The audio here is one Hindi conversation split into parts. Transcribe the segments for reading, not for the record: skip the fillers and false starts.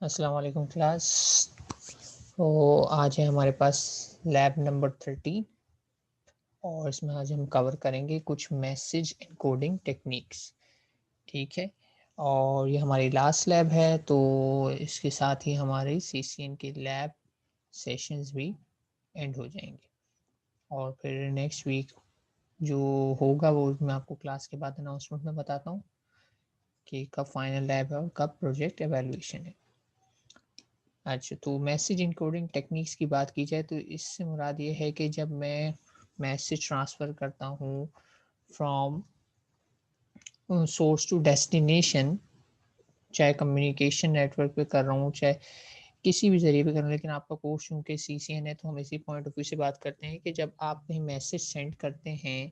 अस्सलाम वालेकुम क्लास। तो आज है हमारे पास लैब नंबर 13 और इसमें आज हम कवर करेंगे कुछ मैसेज एनकोडिंग टेक्निक्स। ठीक है, और ये हमारी लास्ट लैब है, तो इसके साथ ही हमारी सीसीएन के लैब सेशंस भी एंड हो जाएंगे। और फिर नेक्स्ट वीक जो होगा वो मैं आपको क्लास के बाद अनाउंसमेंट में बताता हूँ कि कब फाइनल लैब है और कब प्रोजेक्ट एवेल्युएशन है। अच्छा, तो मैसेज इनकोडिंग टेक्निक्स की बात की जाए तो इससे मुराद ये है कि जब मैं मैसेज ट्रांसफ़र करता हूँ फ्रॉम सोर्स टू डेस्टिनेशन, चाहे कम्युनिकेशन नेटवर्क पे कर रहा हूँ, चाहे किसी भी ज़रिए पे कर रहा हूँ, लेकिन आपका कोर्स चूँकि सीसीएन है तो हम इसी पॉइंट ऑफ व्यू से बात करते हैं कि जब आप कहीं मैसेज सेंड करते हैं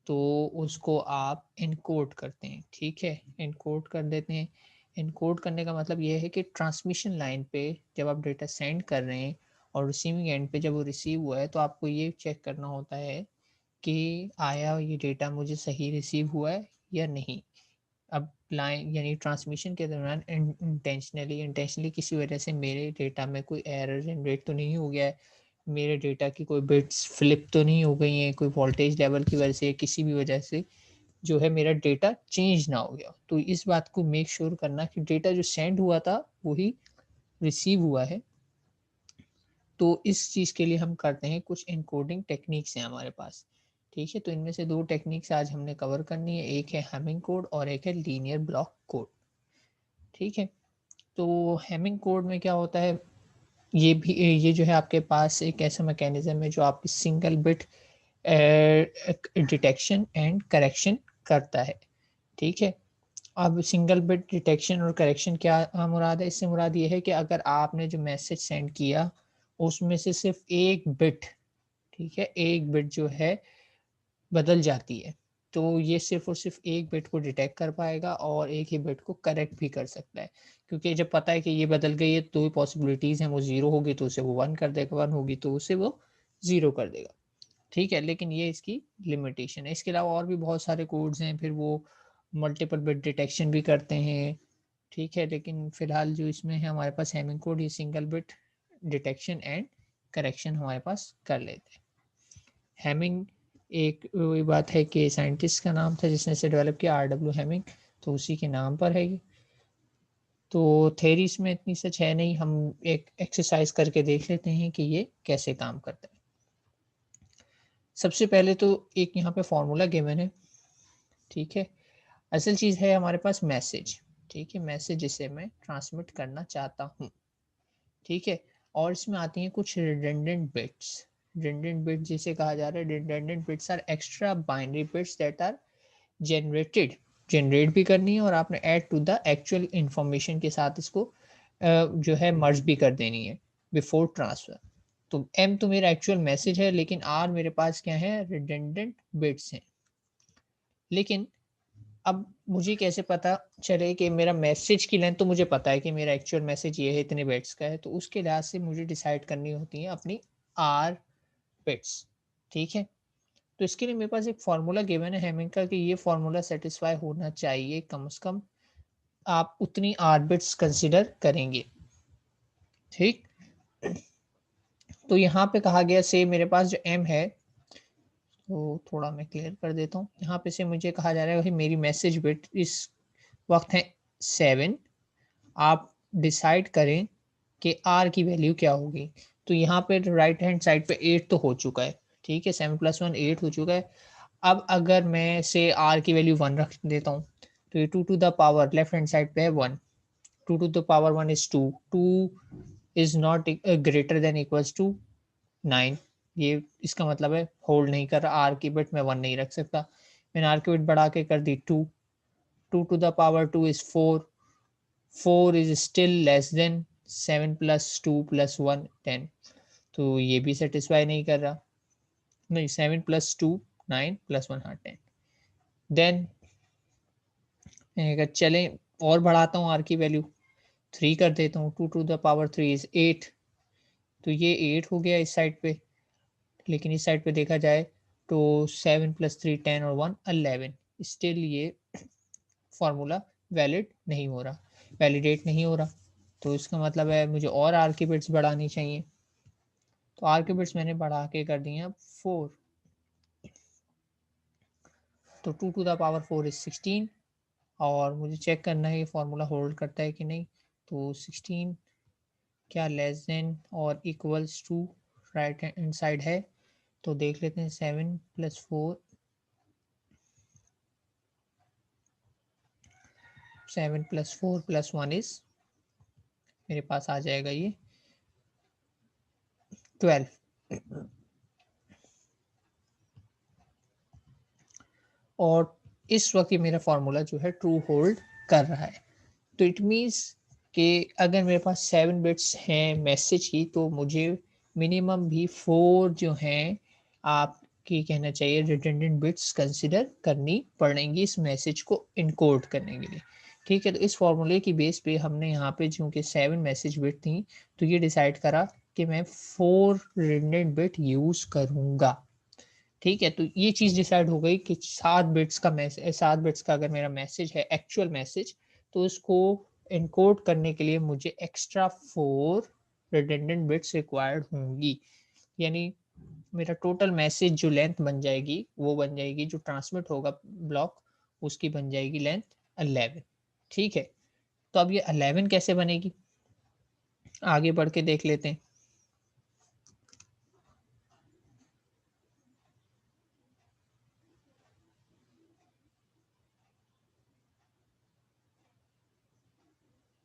तो उसको आप एनकोड करते हैं। ठीक है, एनकोड कर देते हैं। एनकोड करने का मतलब ये है कि ट्रांसमिशन लाइन पे जब आप डेटा सेंड कर रहे हैं और रिसीविंग एंड पे जब वो रिसीव हुआ है तो आपको ये चेक करना होता है कि आया ये डेटा मुझे सही रिसीव हुआ है या नहीं। अब लाइन यानी ट्रांसमिशन के दौरान इंटेंशनली किसी वजह से मेरे डेटा में कोई एरर जनरेट तो नहीं हो गया है, मेरे डेटा की कोई बिट्स फ्लिप तो नहीं हो गई हैं, कोई वोल्टेज लेवल की वजह से किसी भी वजह से जो है मेरा डेटा चेंज ना हो गया। तो इस बात को मेक श्योर करना कि डेटा जो सेंड हुआ था वही रिसीव हुआ है। तो इस चीज़ के लिए हम करते हैं कुछ एन्कोडिंग टेक्निक्स हैं हमारे पास। ठीक है, तो इनमें से 2 टेक्निक्स आज हमने कवर करनी है, एक है हेमिंग कोड और एक है लीनियर ब्लॉक कोड। ठीक है, तो हेमिंग कोड में क्या होता है, ये जो है आपके पास एक ऐसा मैकेनिज़्म है जो आपकी single bit detection and correction करता है। ठीक है, अब सिंगल बिट डिटेक्शन और करेक्शन क्या मुराद है? इससे मुराद ये है कि अगर आपने जो मैसेज सेंड किया, उसमें से सिर्फ़ 1 बिट, ठीक है, 1 बिट जो है बदल जाती है, तो ये सिर्फ़ और सिर्फ़ 1 बिट को डिटेक्ट कर पाएगा और 1 ही बिट को करेक्ट भी कर सकता है। क्योंकि जब पता है कि ये बदल गई है, 2 ही पॉसिबिलिटीज़ हैं, वो 0 होगी तो उसे वो 1 कर देगा, 1 होगी तो उसे वो 0 कर देगा। ठीक है, लेकिन ये इसकी लिमिटेशन है। इसके अलावा और भी बहुत सारे कोड्स हैं, फिर वो मल्टीपल बिट डिटेक्शन भी करते हैं। ठीक है, लेकिन फ़िलहाल जो इसमें है हमारे पास हेमिंग कोड, ये single bit detection and correction हमारे पास कर लेते हैं। हेमिंग एक वही बात है कि साइंटिस्ट का नाम था जिसने इसे डेवलप किया, आर.डब्ल्यू. हेमिंग, तो उसी के नाम पर है ये। तो थ्योरी इसमें इतनी सच है नहीं, हम एक एक्सरसाइज़ करके देख लेते हैं कि ये कैसे काम करता है। सबसे पहले तो एक यहाँ पे फ़ॉर्मूला गिवन है, ठीक है? असल चीज़ है हमारे पास मैसेज, ठीक है? मैसेज जिसे मैं ट्रांसमिट करना चाहता हूँ, ठीक है? और इसमें आती हैं कुछ रिडंडेंट बिट्स। रिडंडेंट बिट्स जिसे कहा जा रहा है, redundant bits are extra binary bits that are generate भी करनी है और आपने add to the actual information के साथ इसको जो है मर्ज भी कर देनी है बिफोर ट्रांसफर। तो एम तो मेरा एक्चुअल मैसेज है, लेकिन आर मेरे पास क्या है, रिडंडेंट बिट्स हैं। लेकिन अब मुझे कैसे पता चले कि मेरा मैसेज की लेंथ, तो मुझे पता है कि मेरा एक्चुअल मैसेज ये है, इतने बिट्स का है, तो उसके लिहाज से मुझे डिसाइड करनी होती है अपनी आर बिट्स। ठीक है, तो इसके लिए मेरे पास एक फ़ॉर्मूला गिवन है हेमिंग का कि ये फ़ॉर्मूला सैटिस्फाई होना चाहिए, कम से कम आप उतनी आर्बिट्स कंसीडर करेंगे, ठीक? तो यहाँ पे कहा गया से मेरे पास जो m है, तो थोड़ा मैं क्लियर कर देता हूँ। यहाँ पे से मुझे कहा जा रहा है भाई मेरी मैसेज बिट इस वक़्त है 7, आप डिसाइड करें कि r की वैल्यू क्या होगी। तो यहाँ पे राइट हैंड साइड पे 8 तो हो चुका है, ठीक है? 7 + 1 8 हो चुका है। अब अगर मैं से r की वैल्यू 1 रख देता हूँ, तो ये 2 to the power left hand side पे है 1, 2 to the power 1 is 2, 2 is not greater than equals to 9। ये इसका मतलब है होल्ड नहीं कर रहा, r की बिट मैं 1 नहीं रख सकता। मैंने r की बिट बढ़ा के कर दी 2, 2 to the power 2 is 4, 4 is still less than 7 plus 2 plus 1 10। तो ये भी सेटिस्फाई नहीं कर रहा। नहीं, 7 plus 2 9 plus 1 हाँ 10। देन मैंने कहा चलें और बढ़ाता हूँ r की वैल्यू, 3 कर देता हूँ, 2 to the power 3 is 8। तो ये 8 हो गया इस साइड पे, लेकिन इस साइड पे देखा जाए तो 7 + 3 10 और 1 11। स्टिल ये फ़ॉर्मूला वैलिडेट नहीं हो रहा। तो इसका मतलब है मुझे और आर की बिट्स बढ़ानी चाहिए, तो आर के बिट्स मैंने बढ़ा के कर दिए अब 4, तो 2 टू द पावर 4 इज 16, और मुझे चेक करना है ये फार्मूला होल्ड करता है कि नहीं। तो 16 क्या लेस देन और equals to right hand side है, तो देख लेते हैं 7 + 4, 7 + 4 + 1 इज, मेरे पास आ जाएगा ये 12, और इस वक्त ये मेरा फार्मूला जो है ट्रू होल्ड कर रहा है। तो इट मीन्स कि अगर मेरे पास 7 बिट्स हैं मैसेज की, तो मुझे मिनिमम भी 4 जो हैं आपकी कहना चाहिए रिडंडेंट बिट्स कंसिडर करनी पड़ेंगी इस मैसेज को इनकोड करने के लिए। ठीक है, तो इस फॉर्मूले की बेस पे हमने यहाँ पे चूँकि 7 मैसेज बिट थी, तो ये डिसाइड करा कि मैं 4 रिडंडेंट बिट यूज़ करूँगा। ठीक है, तो ये चीज़ डिसाइड हो गई कि 7 बिट्स का मैसेज, 7 बिट्स का अगर मेरा मैसेज है एक्चुअल मैसेज, तो उसको इनकोड करने के लिए मुझे एक्स्ट्रा 4 रिडंडेंट बिट्स रिक्वायर्ड होंगी। यानी मेरा टोटल मैसेज जो लेंथ बन जाएगी वो बन जाएगी, जो ट्रांसमिट होगा ब्लॉक, उसकी बन जाएगी लेंथ 11। ठीक है, तो अब ये 11 कैसे बनेगी, आगे बढ़ के देख लेते हैं।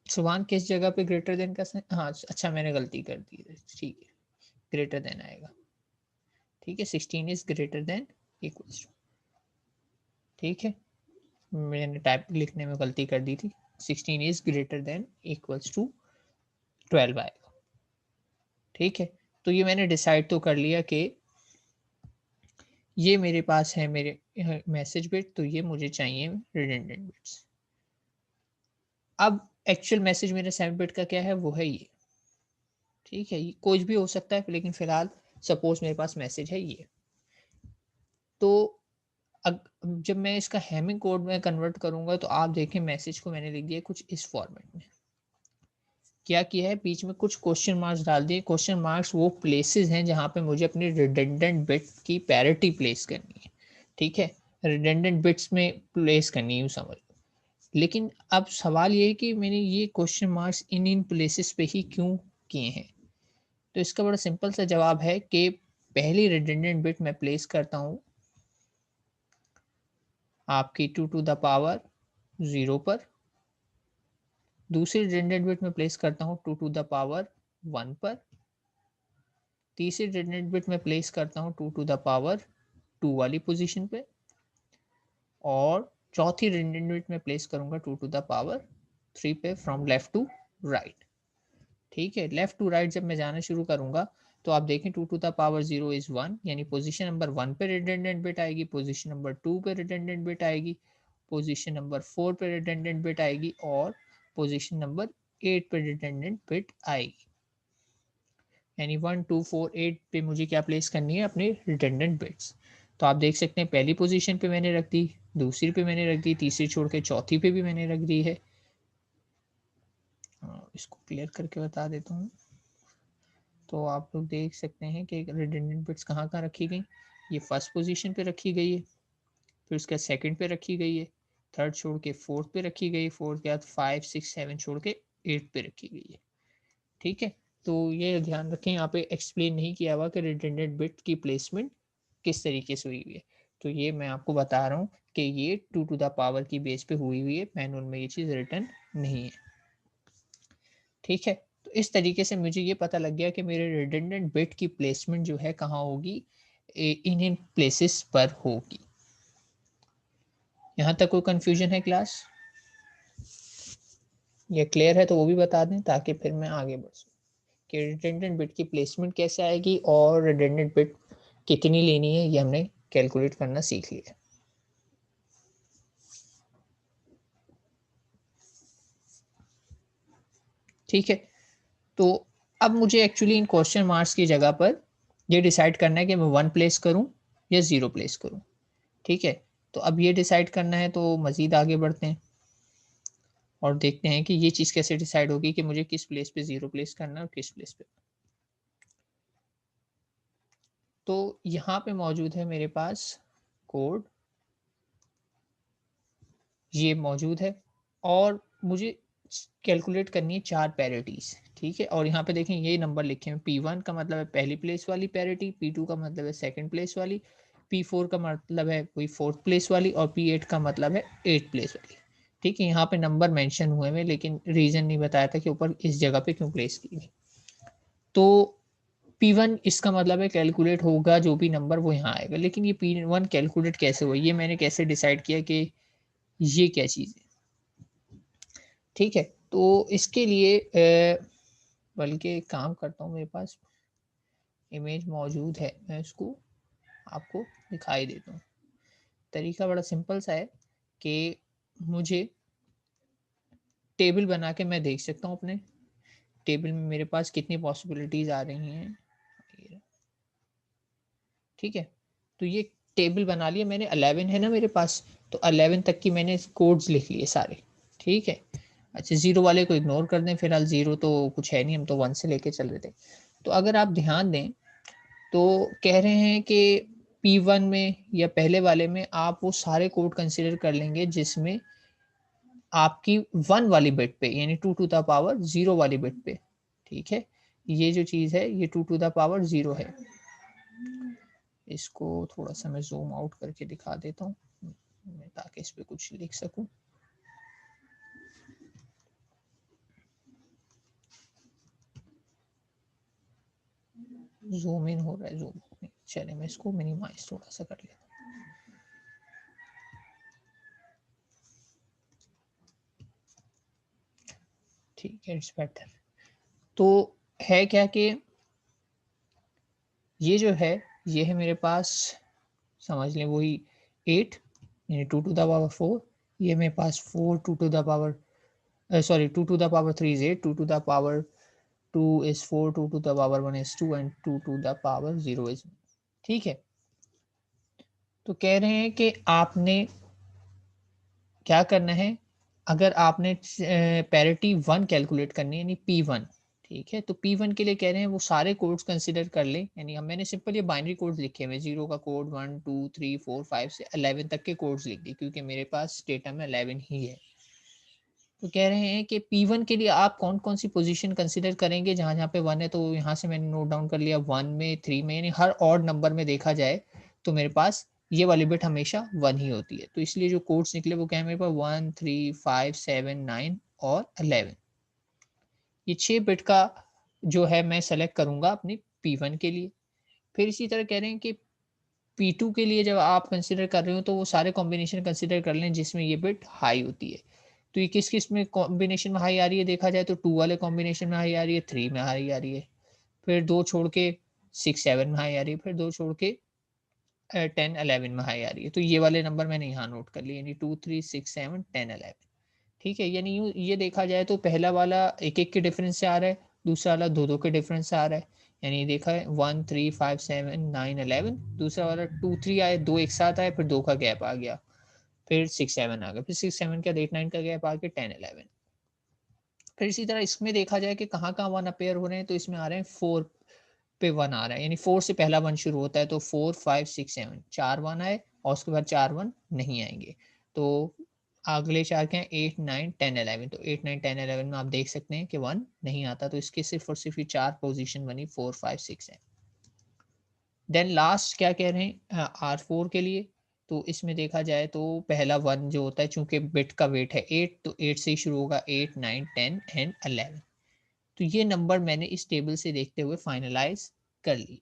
सुभान किस जगह पे ग्रेटर देन का हाँ अच्छा मैंने गलती कर दी है, ठीक है, ग्रेटर देन आएगा। ठीक है, 16 is greater than equals to, ठीक है, मैंने टाइप लिखने में गलती कर दी थी, 16 is greater than equals to 12 आएगा। ठीक है, तो ये मैंने डिसाइड तो कर लिया कि ये मेरे पास है मेरे मैसेज बिट, तो ये मुझे चाहिए रिडंडेंट बिट्स। अब एक्चुअल मैसेज मेरे 7 बिट का क्या है, वो है ये। ठीक है, ये कुछ भी हो सकता है, लेकिन फिलहाल सपोज मेरे पास मैसेज है ये। तो जब मैं इसका हेमिंग कोड में कन्वर्ट करूंगा, तो आप देखें मैसेज को मैंने लिख दिया कुछ इस फॉर्मेट में। क्या किया है, बीच में कुछ क्वेश्चन मार्क्स डाल दिए। क्वेश्चन मार्क्स वो प्लेसेस हैं जहां पे मुझे अपनी रिडंडेंट बिट की पैरिटी प्लेस करनी है। ठीक है, रिडंडेंट बिट्स में प्लेस करनी है, यूं समझ। लेकिन अब सवाल ये है कि मैंने ये question marks in in places पे ही क्यों किए हैं। तो इसका बड़ा सिंपल सा जवाब है कि पहली रिडंडेंट बिट मैं प्लेस करता हूं आपकी 2 टू द पावर 0 पर, दूसरी रिडंडेंट बिट में प्लेस करता हूँ 2 टू द पावर 1 पर, तीसरी रिडंडेंट बिट में प्लेस करता हूँ 2 टू द पावर 2 वाली पोजीशन पे, और चौथी रिडंडेंट बिट में प्लेस करूंगा 2 टू द पावर 3 पे, फ्रॉम लेफ्ट टू राइट। ठीक है, लेफ्ट टू राइट जब मैं जाना शुरू करूंगा, तो आप देखें 2 टू द पावर 0 इज 1, यानी पोजीशन नंबर 1 पे रिडंडेंट बिट आएगी, पोजीशन नंबर 2 पे रिडंडेंट बिट आएगी, पोजीशन नंबर 4 पे रिडंडेंट बिट आएगी, और पोजीशन नंबर 8 पे रिडंडेंट बिट आएगी। यानी 1 2 4 8 पे मुझे क्या प्लेस करनी है, अपने रिडंडेंट बिट्स। तो आप देख सकते हैं पहली पोजीशन पे मैंने रख दी, दूसरी पे मैंने रख दी, तीसरी छोड़ के चौथी पे भी मैंने रख दी है। इसको क्लियर करके बता देता हूँ। तो आप लोग देख सकते हैं कि रिडंडेंट बिट्स कहाँ कहाँ रखी गई। ये फर्स्ट पोजीशन पे रखी गई है, फिर उसके बाद सेकंड पे रखी गई है, थर्ड छोड़ के फोर्थ पे रखी गई, फोर्थ के बाद 5 6 7 छोड़ के 8 पे रखी गई है। ठीक है, तो ये ध्यान रखें, यहाँ पे एक्सप्लेन नहीं किया हुआ कि रिडंडेंट बिट की प्लेसमेंट किस तरीके से हुई हुई है। तो ये मैं आपको बता रहा हूँ कि ये 2 टू द पावर की बेस पे हुई हुई है, मैनुअल में ये चीज़ रिटर्न नहीं है। ठीक है, तो इस तरीके से मुझे ये पता लग गया कि मेरे रिडंडेंट बिट की प्लेसमेंट जो है कहाँ होगी, इन प्लेसेस पर होगी। यहाँ तक कोई कंफ्यूजन है क्लास, ये क्लियर है तो वो भी बता दें, ताकि फिर मैं आगे बढ़ सकूँ कि रिडंडेंट बिट की प्लेसमेंट कैसे आएगी और रिडंडेंट बिट कितनी लेनी है, ये हमने कैलकुलेट करना सीख लिया। ठीक है, तो अब मुझे एक्चुअली इन क्वेश्चन मार्क्स की जगह पर ये डिसाइड करना है कि मैं 1 प्लेस करूं या 0 प्लेस करूं। ठीक है, तो अब ये डिसाइड करना है, तो मज़ीद आगे बढ़ते हैं। और देखते हैं कि ये चीज़ कैसे डिसाइड होगी कि मुझे किस प्लेस पे 0 प्लेस करना है और किस प्लेस पे। तो यहाँ पे मौजूद है मेरे पास कोड, ये मौजूद है और मुझे कैलकुलेट करनी है 4 पैरिटीज़, ठीक है? और यहाँ पे देखें ये नंबर लिखे हैं, P1 का मतलब है पहली प्लेस वाली पैरिटी, P2 का मतलब है सेकंड प्लेस वाली, P4 का मतलब है कोई फोर्थ प्लेस वाली और P8 का मतलब है 8th प्लेस वाली। ठीक है? यहाँ पे नंबर मेंशन हुए हैं लेकिन रीज़न नहीं बताया था कि ऊपर इस जगह पे क्यों प्लेस की गई। तो P1 इसका मतलब है कैलकुलेट होगा जो भी नंबर वो यहाँ आएगा। लेकिन ये P1 कैलकुलेट कैसे हुआ? ये मैंने कैसे डिसाइड किया कि ये क्या चीज़ है? ठीक है? तो इसके लिए बल्कि एक काम करता हूँ, मेरे पास इमेज मौजूद है, मैं इसको आपको दिखाई देता हूँ। तरीका बड़ा सिंपल सा है कि मुझे टेबल बना के मैं देख सकता हूँ अपने टेबल में मेरे पास कितनी पॉसिबिलिटीज़ आ रही हैं। ये ठीक है? तो ये टेबल बना लिया मैंने, 11 है ना मेरे पास, तो 11 तक की मैंने कोड्स लिख लिए सारे, ठीक है? अच्छा, 0 वाले को इग्नोर कर दें, फिलहाल 0 तो कुछ है नहीं, हम तो 1 से लेके चल रहे थे। तो अगर आप ध्यान दें, तो कह रहे हैं कि P1 में या पहले वाले में आप वो सारे कोड कंसीडर कर लेंगे जिसमें आपकी 1 वाली बिट पे यानी 2 टू द पावर 0 वाली बिट पे, ठीक है? ये जो चीज़ है ये 2 टू द पावर 0 है। इसको थोड़ा-सा मैं ज़ूम आउट करके दिखा देता हूँ, ताकि इस पे कुछ लिख सकूँ। ज़ूम इन हो रहा है, ज़ूम आउट नहीं। चलिए मैं इसको मिनिमाइज़ थोड़ा-सा कर लेता हूँ। ठीक है, इट्स बेटर। तो है क्या कि ये जो है, ये है मेरे पास, समझ लें वही 8 यानी 2 टू द पावर 4, ये मेरे पास 4 2 to the power sorry 2 to the power 3 is 8, 2 to the power 2 is 4, 2 to the power 1 is 2 and 2 to the power 0 is 1। ठीक है? तो कह रहे हैं कि आपने क्या करना है, अगर आपने पैरिटी 1 कैलकुलेट करनी है यानी P1, ठीक है? तो P1 के लिए कह रहे हैं वो सारे कोड्स कंसीडर कर लें, यानी हम मैंने सिंपल ये बाइनरी कोड्स लिखे हुए हैं, 0 का कोड 1 2 3 4 5 से 11 तक के कोड्स लिख दिए क्योंकि मेरे पास डेटा में 11 ही है। तो कह रहे हैं कि P1 के लिए आप कौन-कौन सी पोज़ीशन कंसीडर करेंगे, जहाँ-जहाँ पे 1 है तो यहाँ से मैंने नोट डाउन कर लिया, 1 में, 3 में, यानी हर ऑड नंबर में देखा जाए तो मेरे पास ये वाली बिट हमेशा 1 ही होती है। तो इसलिए जो कोड्स निकले वो क्या है मेरे पास, 1 3 5 7 9 और 11। ये 6 बिट का जो है मैं सेलेक्ट करूँगा अपनी P1 के लिए। फिर इसी तरह कह रहे हैं कि P2 के लिए जब आप कंसीडर कर रहे हो तो वो सारे कॉम्बिनेशन कंसीडर कर लें जिसमें ये बिट हाई होती है। तो ये किस-किस में कॉम्बिनेशन में हाई आ रही है देखा जाए तो 2 वाले कॉम्बिनेशन में हाई आ रही है, 3 में हाई आ रही है, फिर 2 छोड़ के 6 7 में हाई आ रही है, फिर 2 छोड़ के 10 11 में हाई आ रही है। तो ये वाले नंबर मैंने यहाँ नोट कर लिए, यानी 2 3 6 7 10 11। ठीक है? यानी यूँ ये देखा जाए तो पहला वाला 1-1 के डिफरेंस से आ रहा है, दूसरा वाला 2-2 के डिफरेंस से आ रहा है। यानी देखा है 1 3 5 7 9 11, दूसरा वाला 2 3 आए, 2 एक साथ आए, फिर 2 का गैप आ गया, फिर 6 7 आ गया, फिर 6 7 के बाद 8 9 का गैप आ गया, 10 11। फिर इसी तरह इसमें देखा जाए कि कहाँ-कहाँ 1 अपीयर हो रहे हैं, तो इसमें आ रहे हैं 4 पे 1 आ रहा है, यानी 4 से पहला 1 शुरू होता है, तो 4 5 6 7 4 1 आए और उसके बाद 4 1 नहीं आएँगे। तो अगले 4 क्या हैं, 8 9 10 11, तो 8 9 10 11 में आप देख सकते हैं कि 1 नहीं आता, तो इसकी सिर्फ़ और सिर्फ़ ये 4 पोज़ीशन बनी, 4 5 6 7। देन लास्ट क्या कह रहे हैं, R4 के लिए, तो इसमें देखा जाए तो पहला 1 जो होता है, चूँकि बिट का वेट है 8, तो 8 से ही शुरू होगा, 8 9 10 एंड 11। तो ये नंबर मैंने इस टेबल से देखते हुए फाइनलाइज़ कर लिए।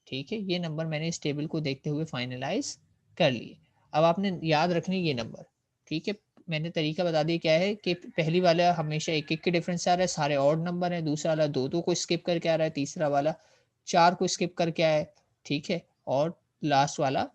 ठीक है? ये नंबर मैंने इस टेबल को देखते हुए फाइनलाइज़ कर लिए। अब आपने याद रखने ये नंबर, ठीक है? मैंने तरीका बता दिया क्या है कि पहली वाला हमेशा 1-1 के डिफरेंस से आ रहा है, सारे ऑड नंबर हैं, दूसरा वाला 2-2 को स्किप करके आ रहा है, तीसरा वाला 4 को स्किप करके आया है, ठीक है? और लास्ट वाला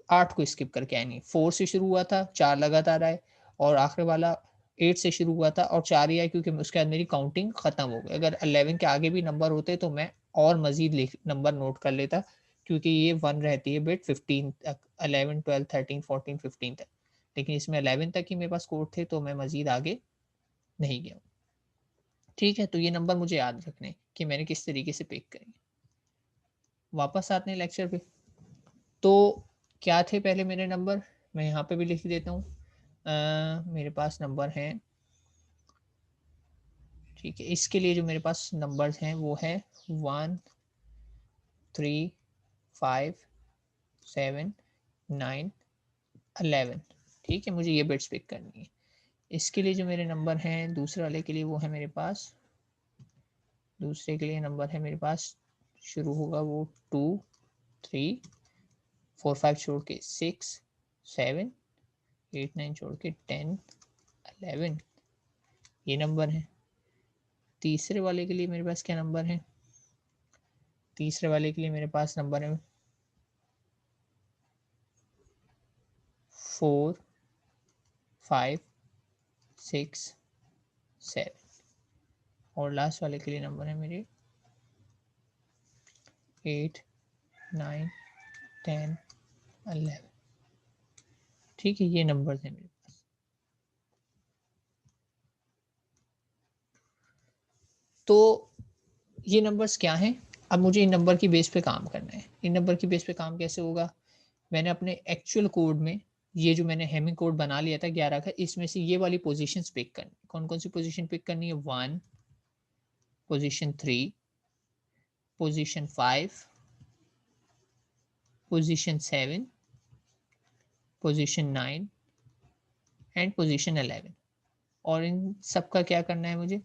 8 को स्किप करके आया नहीं, 4 से शुरू हुआ था, 4 लगातार आए और आखिरी वाला 8 से शुरू हुआ था और 4 ही आए क्योंकि उसके बाद मेरी काउंटिंग खत्म हो गई। अगर 11 के आगे भी नंबर होते तो मैं और मज़ीद लिख नंबर नोट कर लेता, क्योंकि ये 1 रहती है बिट 15 तक, 11 12 13 14 15 तक। लेकिन इसमें 11 तक ही मेरे पास कोड थे तो मैं मज़ीद आगे नहीं गया हूँ। ठीक है, तो ये नंबर मुझे याद रखने कि मैंने किस तरीके से पिक करेंगे। वापस आते हैं लेक्चर पे। तो क्या थे पहले मेरे नंबर, मैं यहाँ पे भी लिख देता हूँ। मेरे पास नंबर हैं, ठीक है। इसके लिए जो मेरे पास नंबर्स हैं वो है 1 3 5 7 9 11। ठीक है, मुझे ये बिट्स पिक करनी है। इसके लिए जो मेरे नंबर हैं दूसरे वाले के लिए वो है मेरे पास, दूसरे के लिए नंबर है मेरे पास, शुरू होगा वो 2 3 4 5 छोड़ के 6 7 8 9 छोड़ के 10 11, ये नंबर है। तीसरे वाले के लिए मेरे पास क्या नंबर है, तीसरे वाले के लिए मेरे पास नंबर है 4 5 6 7, और लास्ट वाले के लिए नंबर है मेरे 8 9 10 11। ठीक है, ये नंबर है मेरे पास। तो ये नंबर्स क्या हैं, अब मुझे इन नंबर की बेस पे काम करना है। इन नंबर की बेस पे काम कैसे होगा, मैंने अपने एक्चुअल कोड में ये जो मैंने हेमिंग कोड बना लिया था 11 का, इसमें से ये वाली पोजीशन पिक करनी। कौन कौन सी पोजीशन पिक करनी है, 1, position 3, position 5, position 7, position 9 and position 11। और इन सब का क्या करना है, मुझे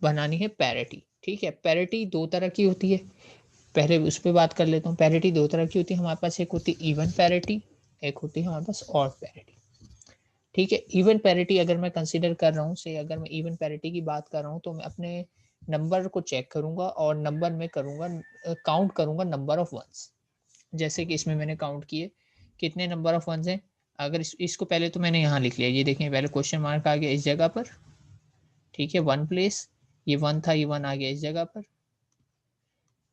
बनानी है पैरिटी। ठीक है, पैरिटी दो तरह की होती है, पहले उस पर बात कर लेता हूँ। पैरिटी दो तरह की होती है हमारे पास, एक होती है इवन पैरिटी, एक होती है हमारे पास ऑड पैरिटी। ठीक है, इवन पैरिटी अगर मैं कंसीडर कर रहा हूँ से, अगर मैं इवन पैरिटी की बात कर रहा हूँ तो मैं अपने नंबर को चेक करूंगा और नंबर में करूंगा काउंट करूंगा नंबर ऑफ वंस। जैसे कि इसमें मैंने काउंट किए कितने नंबर ऑफ वंस हैं। अगर इसको पहले तो मैंने यहाँ लिख लिया, ये देखें पहले क्वेश्चन मार्क आ गया इस जगह पर। ठीक है, वन प्लेस, ये वन था, ये वन आ गया इस जगह पर,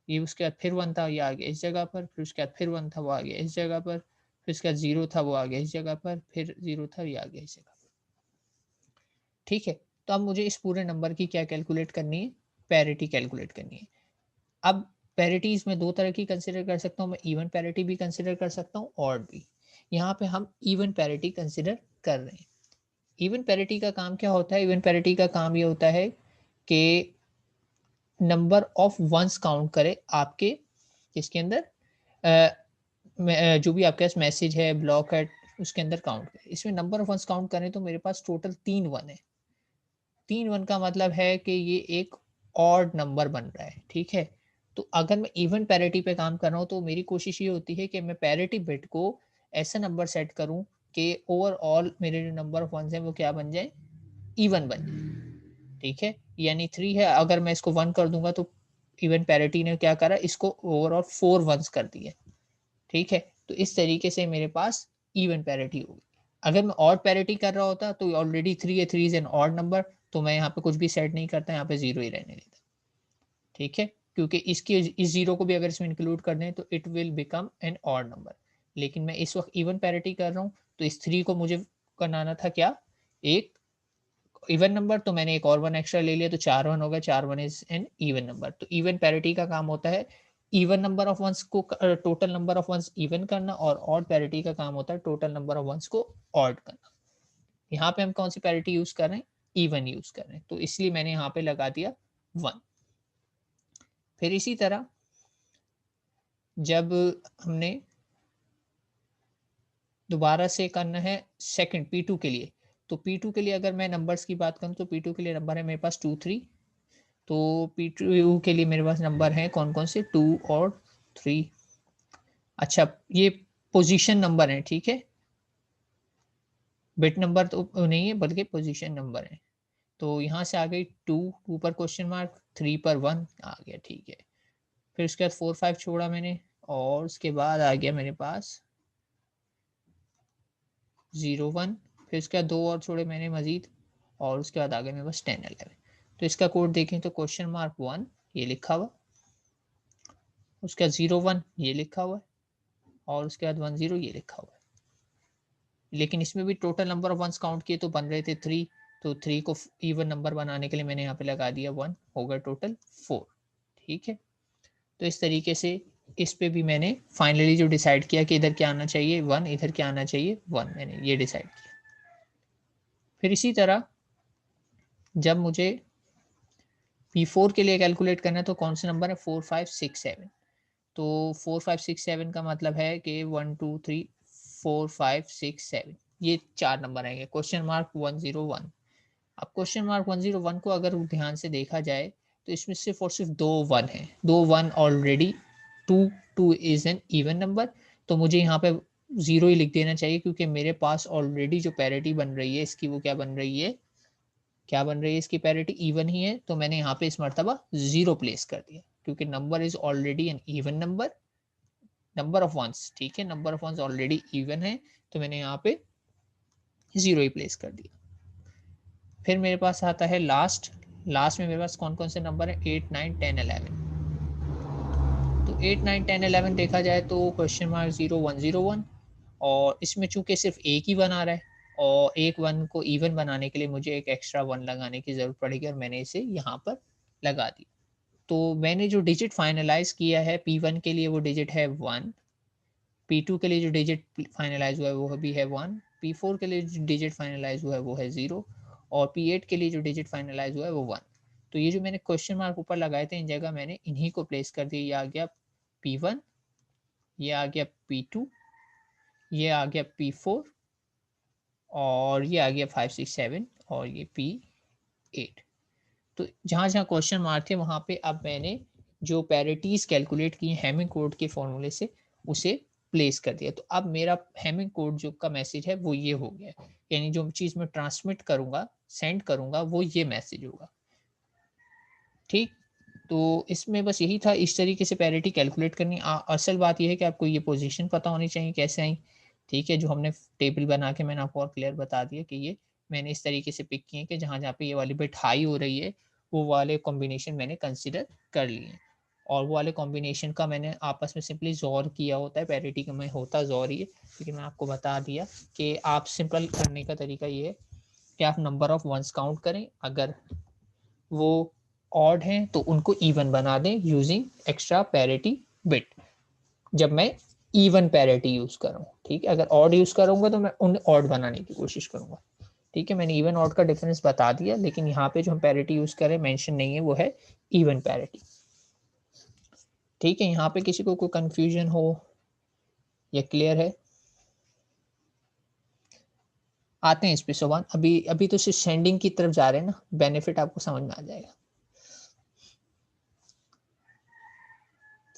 ये उसके बाद फिर वन था, ये आ गया इस जगह पर, फिर उसके बाद फिर वन था, वो आ गया इस जगह पर, फिर उसके बाद जीरो था, वो आ गया इस जगह पर, फिर जीरो था, ये आ गया इस जगह पर। ठीक है, तो अब मुझे इस पूरे नंबर की क्या कैलकुलेट करनी है, पैरिटी कैलकुलेट करनी है। अब पैरिटीज में दो तरह की कंसिडर कर सकता हूँ मैं, इवन पैरिटी भी कंसिडर कर सकता हूँ और भी। यहाँ पे हम इवन पैरिटी कंसिडर कर रहे हैं। इवन पैरिटी का काम क्या होता है, इवन पैरिटी का काम ये होता है कि नंबर ऑफ वंस काउंट करे आपके इसके अंदर, जो भी आपके पास मैसेज है, ब्लॉक है, उसके अंदर काउंट करे। इसमें नंबर ऑफ वंस काउंट करें तो मेरे पास टोटल 3 वन है। 3 वन का मतलब है कि ये एक ऑड नंबर बन रहा है। ठीक है, तो अगर मैं इवन पैरिटी पे काम कर रहा हूँ तो मेरी कोशिश ये होती है कि मैं पैरिटी बिट को ऐसा नंबर सेट करूँ कि ओवरऑल मेरे जो नंबर ऑफ वंस हैं वो क्या बन जाए, इवन बन जाए। ठीक है, यानी 3 है, अगर मैं इसको 1 कर दूंगा तो इवन पैरिटी ने क्या करा, इसको ओवरऑल 4 वंस कर दिए। ठीक है, तो इस तरीके से मेरे पास इवन पैरिटी होगी। अगर मैं ऑड पैरिटी कर रहा होता तो ऑलरेडी 3 है, 3 इज एन ऑड नंबर, तो मैं यहाँ पे कुछ भी सेट नहीं करता, यहाँ पे जीरो ही रहने देता। ठीक है, क्योंकि इसकी इस जीरो को भी अगर इसमें इंक्लूड कर दें तो it will become an odd number. लेकिन मैं इस वक्त इवन पैरिटी कर रहा हूँ, तो इस 3 को मुझे बनाना था क्या, एक इवन नंबर, तो मैंने एक और वन एक्स्ट्रा ले लिया, तो 4 वन हो गया, 4 one is an even number. तो इवन पैरिटी का काम होता है इवन नंबर ऑफ वंस को total number of ones even करना, और ऑड पैरिटी का काम होता है टोटल नंबर ऑफ वंस को ऑड करना। यहाँ पे हम कौन सी पैरिटी यूज कर रहे हैं, इवन यूज कर रहे हैं, तो इसलिए मैंने यहाँ पे लगा दिया 1। फिर इसी तरह जब हमने दोबारा से करना है सेकंड P2 के लिए, तो P2 के लिए अगर मैं नंबर्स की बात करूँ तो P2 के लिए नंबर है मेरे पास 2 3। तो P2 के लिए मेरे पास नंबर है कौन कौन से, 2 और 3। अच्छा, ये पोजीशन नंबर है। ठीक है, बिट नंबर तो नहीं है बल्कि पोजीशन नंबर है। तो यहाँ से आ गई 2, 2 पर क्वेश्चन मार्क, 3 पर 1 आ गया। ठीक है, फिर उसके बाद 4 5 छोड़ा मैंने, और उसके बाद आ गया मेरे पास 0 1, फिर उसके बाद 2 और छोड़े मैंने मजीद, और उसके बाद आ गया मेरे पास 10 11। तो इसका कोड देखें तो क्वेश्चन मार्क 1 ये लिखा हुआ, उसके बाद 0 1 ये लिखा हुआ है, और उसके बाद 1 0 ये लिखा हुआ है। लेकिन इसमें भी total number of ones count किए तो बन रहे थे 3, तो 3 को इवन नंबर बनाने के लिए मैंने यहाँ पे लगा दिया 1, होगा टोटल 4। ठीक है, तो इस तरीके से इस पे भी मैंने फाइनली जो डिसाइड किया कि इधर क्या आना चाहिए 1, इधर क्या आना चाहिए 1, मैंने ये डिसाइड किया। फिर इसी तरह जब मुझे P4 के लिए कैलकुलेट करना है तो कौन से नंबर है 4, 5, 6, 7। तो 4, 5, 6, 7 का मतलब है कि 1, 2, 3, 4, 5, 6, 7 ये 4 नंबर आएंगे। Question mark 101। अब क्वेश्चन मार्क 101 को अगर ध्यान से देखा जाए तो इसमें सिर्फ और सिर्फ 2 1 है, 2 1 already, 2 2 is an even number, तो मुझे यहाँ पे 0 ही लिख देना चाहिए क्योंकि मेरे पास ऑलरेडी जो पैरिटी बन रही है इसकी वो क्या बन रही है, क्या बन रही है इसकी पैरिटी इवन ही है। तो मैंने यहाँ पे इस मर्तबा 0 प्लेस कर दिया क्योंकि number is already an even number, number of ones, ठीक है, number of ones already even है, तो मैंने यहाँ पे 0 ही प्लेस कर दिया। फिर मेरे पास आता है लास्ट, लास्ट में मेरे पास कौन कौन से नंबर है 8, 9, 10, 11। तो 8, 9, 10, 11 देखा जाए तो क्वेश्चन मार्क 0, 1, 0, 1, और इसमें चूंकि सिर्फ एक ही वन आ रहा है और एक वन को इवन बनाने के लिए मुझे एक एक्स्ट्रा वन लगाने की जरूरत पड़ेगी और मैंने इसे यहाँ पर लगा दी। तो मैंने जो डिजिट फाइनलाइज किया है P1 के लिए वो डिजिट है 1, P2 के लिए जो डिजिट फाइनलाइज हुआ है वो भी है 1, P4 के लिए जो डिजिट फाइनलाइज हुआ है वो है 0, और P8 के लिए जो डिजिट फाइनलाइज हुआ है वो 1। तो ये जो मैंने क्वेश्चन मार्क ऊपर लगाए थे इन जगह मैंने इन्हीं को प्लेस कर दिया। ये आ गया P1, ये आ गया P2, ये आ गया P4, और ये आ गया 5, 6, 7, और ये P8। तो जहाँ जहाँ क्वेश्चन मार्क थे वहाँ पे अब मैंने जो पैरिटीज कैलकुलेट की हैमिंग कोड के फॉर्मूले से उसे प्लेस कर दिया। तो अब मेरा हैमिंग कोड जो का मैसेज है वो ये हो गया, यानी जो चीज़ मैं ट्रांसमिट करूँगा, सेंड करूँगा, वो ये मैसेज होगा। ठीक, तो इसमें बस यही था, इस तरीके से पैरिटी कैलकुलेट करनी। असल बात यह है कि आपको ये पोजीशन पता होनी चाहिए कैसे आई। ठीक है, जो हमने टेबल बना के मैंने आपको और क्लियर बता दिया कि ये मैंने इस तरीके से पिक किए कि जहाँ जहाँ पे ये वाली बिट हाई हो रही है वो वाले कॉम्बिनेशन मैंने कंसिडर कर लिए, और वो वाले कॉम्बिनेशन का मैंने आपस में सिंपली जोर किया होता है, पैरिटी का में होता जोर ही है, लेकिन मैं आपको बता दिया कि आप सिंपल करने का तरीका ये है कि आप नंबर ऑफ वंस काउंट करें, अगर वो ऑड हैं तो उनको इवन बना दें यूजिंग एक्स्ट्रा पैरिटी बिट, जब मैं इवन पैरिटी यूज करूँ। ठीक है, अगर ऑड यूज करूंगा तो मैं उन ऑड बनाने की कोशिश करूंगा। ठीक है, मैंने इवन ऑड का डिफरेंस बता दिया, लेकिन यहाँ पे जो हम पैरिटी यूज करें मेंशन नहीं है, वो है इवन पैरिटी। ठीक है, यहाँ पे किसी को कोई कंफ्यूजन हो या क्लियर है? आते हैं इस पे सोबान। अभी अभी तो सिर्फ सेंडिंग की तरफ जा रहे हैं ना, बेनिफिट आपको समझ में आ जाएगा।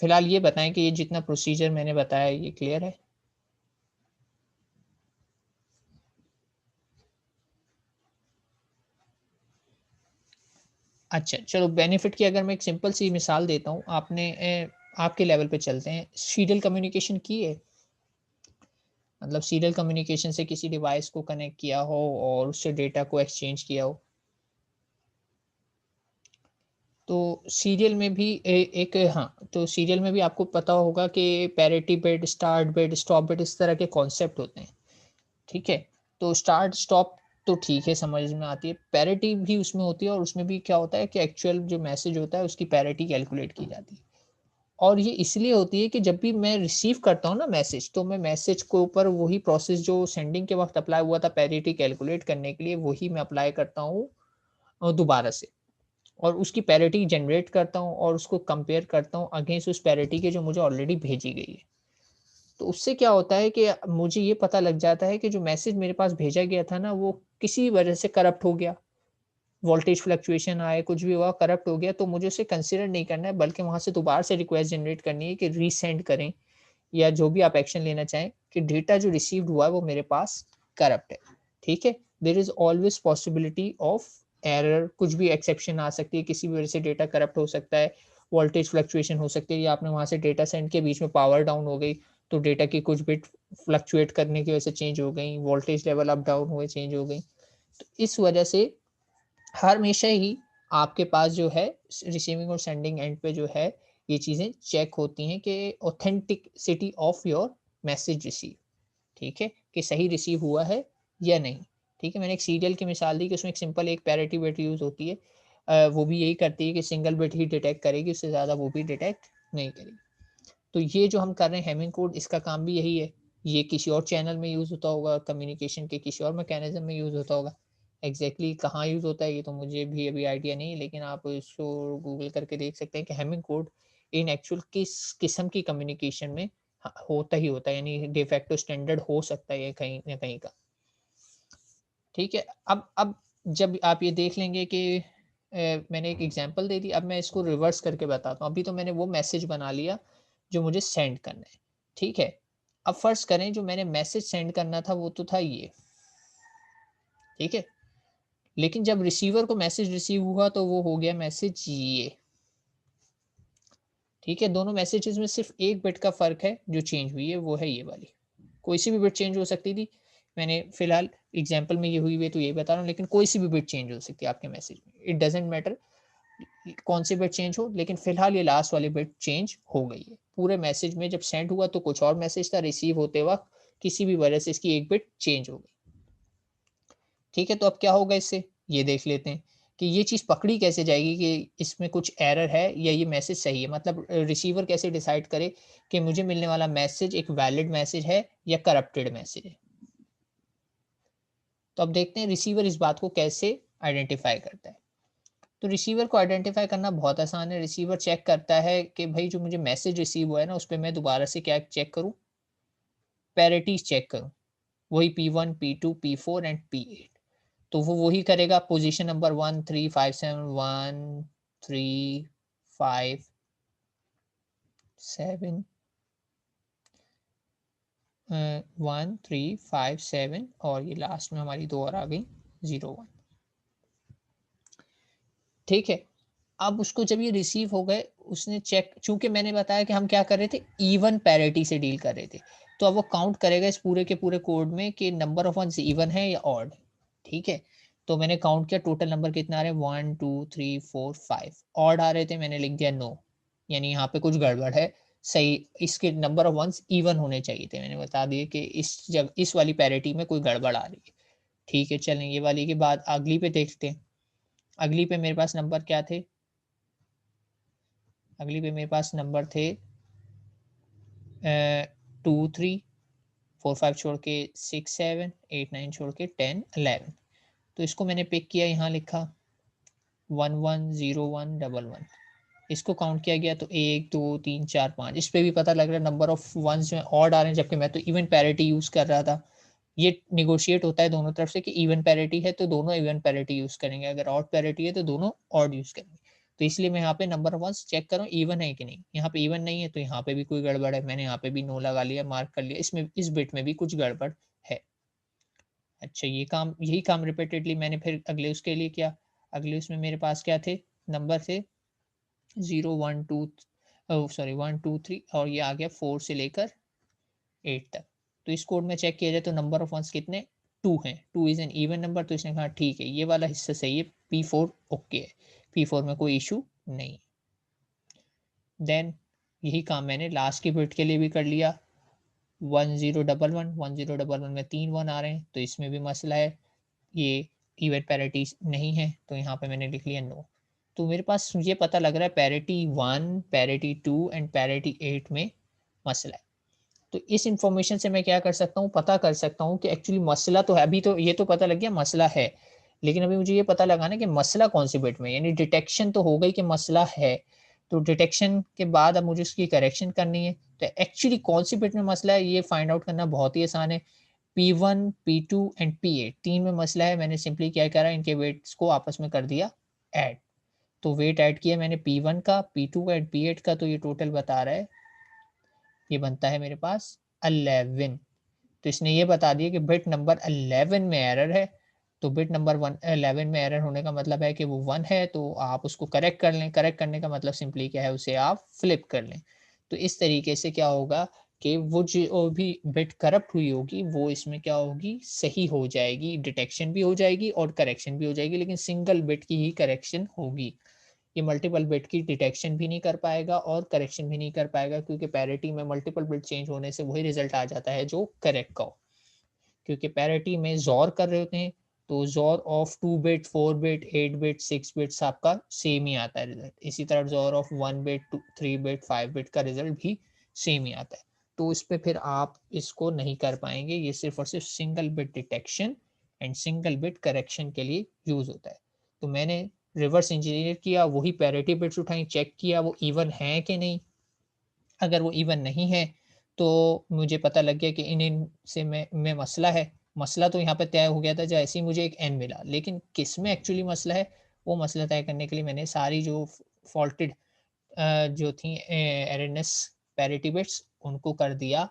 फिलहाल ये बताएं कि ये जितना प्रोसीजर मैंने बताया ये क्लियर है? अच्छा चलो, बेनिफिट की अगर मैं एक सिंपल सी मिसाल देता हूँ, आपके लेवल पे चलते हैं। सीरियल कम्युनिकेशन की है, मतलब सीरियल कम्युनिकेशन से किसी डिवाइस को कनेक्ट किया हो और उससे डेटा को एक्सचेंज किया हो। तो सीरियल में भी एक हाँ, तो सीरियल में भी आपको पता होगा कि parity bit, start bit, stop bit, इस तरह के कॉन्सेप्ट होते हैं। ठीक है, तो स्टार्ट स्टॉप तो ठीक है, समझ में आती है। पैरिटी भी उसमें होती है, और उसमें भी क्या होता है कि एक्चुअल जो मैसेज होता है उसकी पैरिटी कैलकुलेट की जाती है। और ये इसलिए होती है कि जब भी मैं रिसीव करता हूँ ना मैसेज, तो मैं मैसेज के ऊपर वही प्रोसेस जो सेंडिंग के वक्त अप्लाई हुआ था पैरिटी कैलकुलेट करने के लिए, वही मैं अप्लाई करता हूँ दोबारा से, और उसकी पैरिटी जनरेट करता हूँ और उसको कंपेयर करता हूँ अगेंस्ट उस पैरिटी के जो मुझे ऑलरेडी भेजी गई है। तो उससे क्या होता है कि मुझे ये पता लग जाता है कि जो मैसेज मेरे पास भेजा गया था ना, वो किसी वजह से करप्ट हो गया, वोल्टेज फ्लक्चुएशन आए, कुछ भी हुआ, करप्ट हो गया, तो मुझे उसे कंसीडर नहीं करना है, बल्कि वहां से दोबारा से रिक्वेस्ट जनरेट करनी है कि रीसेंड करें, या जो भी आप एक्शन लेना चाहें कि डेटा जो रिसीव्ड हुआ है वो मेरे पास करप्ट है। ठीक है, there is always possibility of error, कुछ भी एक्सेप्शन आ सकती है, किसी भी वजह से डेटा करप्ट हो सकता है, वोल्टेज फ्लक्चुएशन हो सकती है, या आपने वहां से डेटा सेंड के बीच में पावर डाउन हो गई तो डेटा की कुछ बिट फ्लक्चुएट करने की वजह से चेंज हो गई, वोल्टेज लेवल अप डाउन हुए, चेंज हो गई। तो इस वजह से हमेशा ही आपके पास जो है रिसीविंग और सेंडिंग एंड पे जो है ये चीज़ें चेक होती हैं कि authenticity of your message receive, ठीक है, कि सही रिसीव हुआ है या नहीं। ठीक है, मैंने एक सीरियल की मिसाल दी कि उसमें एक सिंपल एक पैरिटी बिट यूज़ होती है। वो भी यही करती है कि सिंगल बिट ही डिटेक्ट करेगी, उससे ज़्यादा वो भी डिटेक्ट नहीं करेगी। तो ये जो हम कर रहे हैं हेमिंग कोड, इसका काम भी यही है। ये किसी और चैनल में यूज़ होता होगा, कम्युनिकेशन के किसी और मैकेनिज़्म में यूज़ होता होगा। एग्ज़ैक्टली कहाँ यूज़ होता है ये तो मुझे भी अभी आइडिया नहीं है, लेकिन आप इसको गूगल करके देख सकते हैं कि हेमिंग कोड इन एक्चुअल किस किस्म की कम्युनिकेशन में होता ही होता है, यानी डे फैक्टो स्टैंडर्ड हो सकता है ये कहीं न कहीं का। ठीक है, अब जब आप ये देख लेंगे कि मैंने एक एग्ज़ाम्पल दे दी, अब मैं इसको रिवर्स करके बताता हूँ। अभी तो मैंने वो मैसेज बना लिया जो मुझे सेंड करना है, ठीक है? अब फ़र्ज़ करें जो मैंने मैसेज सेंड करना था वो तो था ये, ठीक है? लेकिन जब रिसीवर को मैसेज रिसीव हुआ तो वो हो गया मैसेज ये, ठीक है? दोनों मैसेजेस में सिर्फ़ एक बिट का फ़र्क है जो चेंज हुई है, वो है ये वाली। कोई सी भी बिट चेंज हो सकती थी। मैंने फ़िलहाल एग्ज़ाम्पल में ये हुई हुई है तो यही बता रहा हूँ, लेकिन कोई सी भी बिट चेंज हो सकती है आपके मैसेज में। इट डज़न्ट मैटर कौन सी बिट चेंज हो, लेकिन फ़िलहाल ये लास्ट वाली बिट चेंज हो गई है। पूरे मैसेज में जब सेंड हुआ तो कुछ और मैसेज था, रिसीव होते वक़्त किसी भी वजह से इसकी एक बिट चेंज हो गई। ठीक है, तो अब क्या होगा इससे? ये देख लेते हैं कि ये चीज़ पकड़ी कैसे जाएगी कि इसमें कुछ एरर है या ये मैसेज सही है? मतलब रिसीवर कैसे डिसाइड करे कि मुझे मिलने वाला मैसेज एक वैलिड मैसेज है या करप्टेड मैसेज है? तो अब देखते हैं रिसीवर इस बात को कैसे आइडेंटिफ़ाई करता है। तो रिसीवर को आइडेंटिफ़ाई करना बहुत आसान है। रिसीवर चेक करता है कि भई जो मुझे मैसेज रिसीव हुआ है ना, उसपे मैं दोबारा से क्या चेक करूँ? पैरिटीज़ चेक करूँ। वही P1, P2, P4 and P8। तो वो वही करेगा पोज़ीशन नंबर 1, 3, 5, 7, 1, 3, 5, 7 1, 3, 5, 7 और ये लास्ट में हमारी 2 और आ गई 0, 1। ठीक है? अब उसको जब ये रिसीव हो गए, उसने चेक चूँकि मैंने बताया कि हम क्या कर रहे थे, इवन पैरिटी से डील कर रहे थे। तो अब वो काउंट करेगा इस पूरे के पूरे कोड में कि नंबर ऑफ वन्स इवन है या ऑड, ठीक है? तो मैंने काउंट किया टोटल नंबर कितना आ रहे हैं 1, 2, 3, 4, 5 ऑड आ रहे थे, मैंने लिख दिया नो, यानी यहाँ पे कुछ गड़बड़ है, सही इसके नंबर ऑफ वन्स इवन होने चाहिए थे। मैंने बता दिया कि इस वाली पैरिटी में कोई गड़बड़ आ रही है। ठीक है, चलें ये वाली के बाद अगली पे देखते हैं। अगली पे मेरे पास नंबर क्या थे? अगली पे मेरे पास नंबर थे 2, 3, 4, 5 छोड़ के 6, 7, 8, 9 छोड़ के 10, 11। तो इसको मैंने पिक किया, यहाँ लिखा 1, 1, 0, 1, डबल 1। इसको काउंट किया गया तो 1, 2, 3, 4, 5। इस पे भी पता लग रहा है नंबर ऑफ वंस जो है ऑड आ रहे हैं, जबकि मैं तो इवन पैरिटी यूज़ कर रहा था। ये नेगोशिएट होता है दोनों तरफ से कि इवन पैरिटी है तो दोनों इवन पैरिटी यूज़ करेंगे, अगर ऑड पैरिटी है तो दोनों ऑड यूज़ करेंगे। तो इसलिए मैं यहाँ पे नंबर ऑफ वंस चेक कर रहा हूँ इवन है कि नहीं। यहाँ पे इवन नहीं है तो यहाँ पे भी कोई गड़बड़ है। मैंने यहाँ पे भी नो लगा लिया, मार्क कर लिया। इसमें इस बिट में भी कुछ गड़बड़ है। अच्छा, ये काम यही काम रिपीटेडली मैंने फिर अगले उसके लिए किया। अगले उसमें मेरे पास क्या थे? नंबर थे 0, 1, 2 सॉरी 1, 2, 3 और ये आ गया 4 से लेकर 8 तक। तो इस कोड में चेक किया जाए तो नंबर ऑफ वन्स कितने 2 हैं। 2 इज़ एन इवन नंबर, तो इसने कहा ठीक है ये वाला हिस्सा सही है, P4 ओके है, P4 में कोई इशू नहीं। देन यही काम मैंने लास्ट की बिट के लिए भी कर लिया। 1011 1011 में 3 1 आ रहे हैं तो इसमें भी मसला है, ये इवन पैरिटी नहीं है, तो यहाँ पे मैंने लिख लिया नो। तो मेरे पास ये पता लग रहा है पैरिटी 1, पैरिटी 2 एंड पैरिटी 8 में मसला है। तो इस इंफॉर्मेशन से मैं क्या कर सकता हूँ, पता कर सकता हूँ कि एक्चुअली मसला तो है। अभी तो ये तो पता लग गया मसला है, लेकिन अभी मुझे ये पता लगाना है कि मसला कौन सी बिट में, यानी डिटेक्शन तो हो गई कि मसला है। तो डिटेक्शन के बाद अब मुझे उसकी करेक्शन करनी है। तो एक्चुअली कौन सी बिट में मसला है ये फाइंड आउट करना बहुत ही आसान है। P1, P2 एंड P8 तीन में मसला है। मैंने सिंपली क्या करा, इनके वेट्स को आपस में कर दिया ऐड। तो वेट ऐड किया मैंने P1 का, P2 का एंड P8 का, तो ये टोटल बता रहा है, ये बनता है मेरे पास 11। तो इसने ये बता दिया कि बिट नंबर 11 में एरर है। तो बिट नंबर 11 में एरर होने का मतलब है कि वो 1 है, तो आप उसको करेक्ट कर लें। करेक्ट करने का मतलब सिंपली क्या है, उसे आप फ्लिप कर लें। तो इस तरीके से क्या होगा कि वो जो भी बिट करप्ट हुई होगी वो इसमें क्या होगी, सही हो जाएगी, डिटेक्शन भी हो जाएगी और करेक्शन भी हो जाएगी, लेकिन सिंगल बिट की ही करेक्शन होगी। ये मल्टीपल बिट की डिटेक्शन भी नहीं कर पाएगा और करेक्शन भी नहीं कर पाएगा, क्योंकि पैरिटी में मल्टीपल बिट चेंज होने से वही रिजल्ट आ जाता है जो करेक्ट का हो। क्योंकि पैरिटी में ज़ोर कर रहे होते हैं, तो जोर of 2 bit, 4 bit, 8 bit, 6 bits आपका सेम ही आता है रिजल्ट। इसी तरह जोर ऑफ 1 बिट, 3 बिट, 5 बिट का रिजल्ट भी सेम ही आता है। तो इस पे फिर आप इसको नहीं कर पाएंगे, ये सिर्फ और सिर्फ single bit detection and single bit correction के लिए यूज होता है। तो मैंने रिवर्स इंजीनियर किया, वही पैरिटी बिट्स उठाई, चेक किया वो इवन है कि नहीं। अगर वो इवन नहीं है तो मुझे पता लग गया कि इन से में मसला है। मसला तो यहाँ पे तय हो गया था जैसे ही मुझे एक एन मिला, लेकिन किस में एक्चुअली मसला है वो मसला तय करने के लिए मैंने सारी जो फॉल्टेड जो थी एररनेस पैरिटी बिट्स उनको कर दिया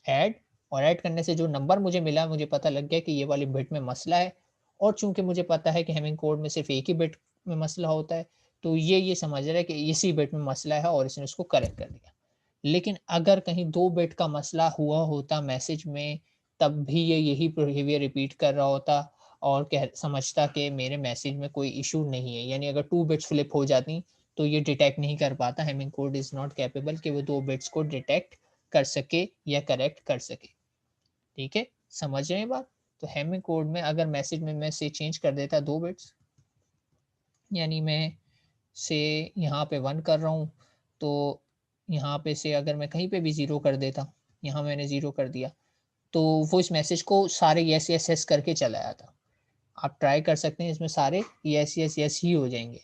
ऐड। और ऐड करने से जो नंबर मुझे मिला, मुझे पता लग गया कि ये वाली बिट में मसला है। और चूंकि मुझे पता है कि हेमिंग कोड में सिर्फ एक ही बिट में मसला होता है, तो ये समझ रहा है कि इसी बिट में मसला है और इसने उसको करेक्ट कर दिया। लेकिन अगर कहीं 2 बिट का मसला हुआ होता मैसेज में, तब भी ये यही बिहेवियर रिपीट कर रहा होता और कह समझता कि मेरे मैसेज में कोई इशू नहीं है। यानी अगर 2 बिट्स फ्लिप हो जाती तो ये डिटेक्ट नहीं कर पाता, hamming code is not capable कि वो 2 बिट्स को डिटेक्ट कर सके या करेक्ट कर सके। ठीक है, समझ रहे हैं बात? तो हेमिंग कोड में अगर मैसेज में मैं से चेंज कर देता 2 बिट्स, यानी मैं से यहाँ पे 1 कर रहा हूँ, तो यहाँ पे से अगर मैं कहीं पे भी 0 कर देता, यहाँ मैंने 0 कर दिया, तो वो इस मैसेज को सारे यस यस यस करके चला जाता। आप ट्राई कर सकते हैं, इसमें सारे यस यस यस ही हो जाएंगे।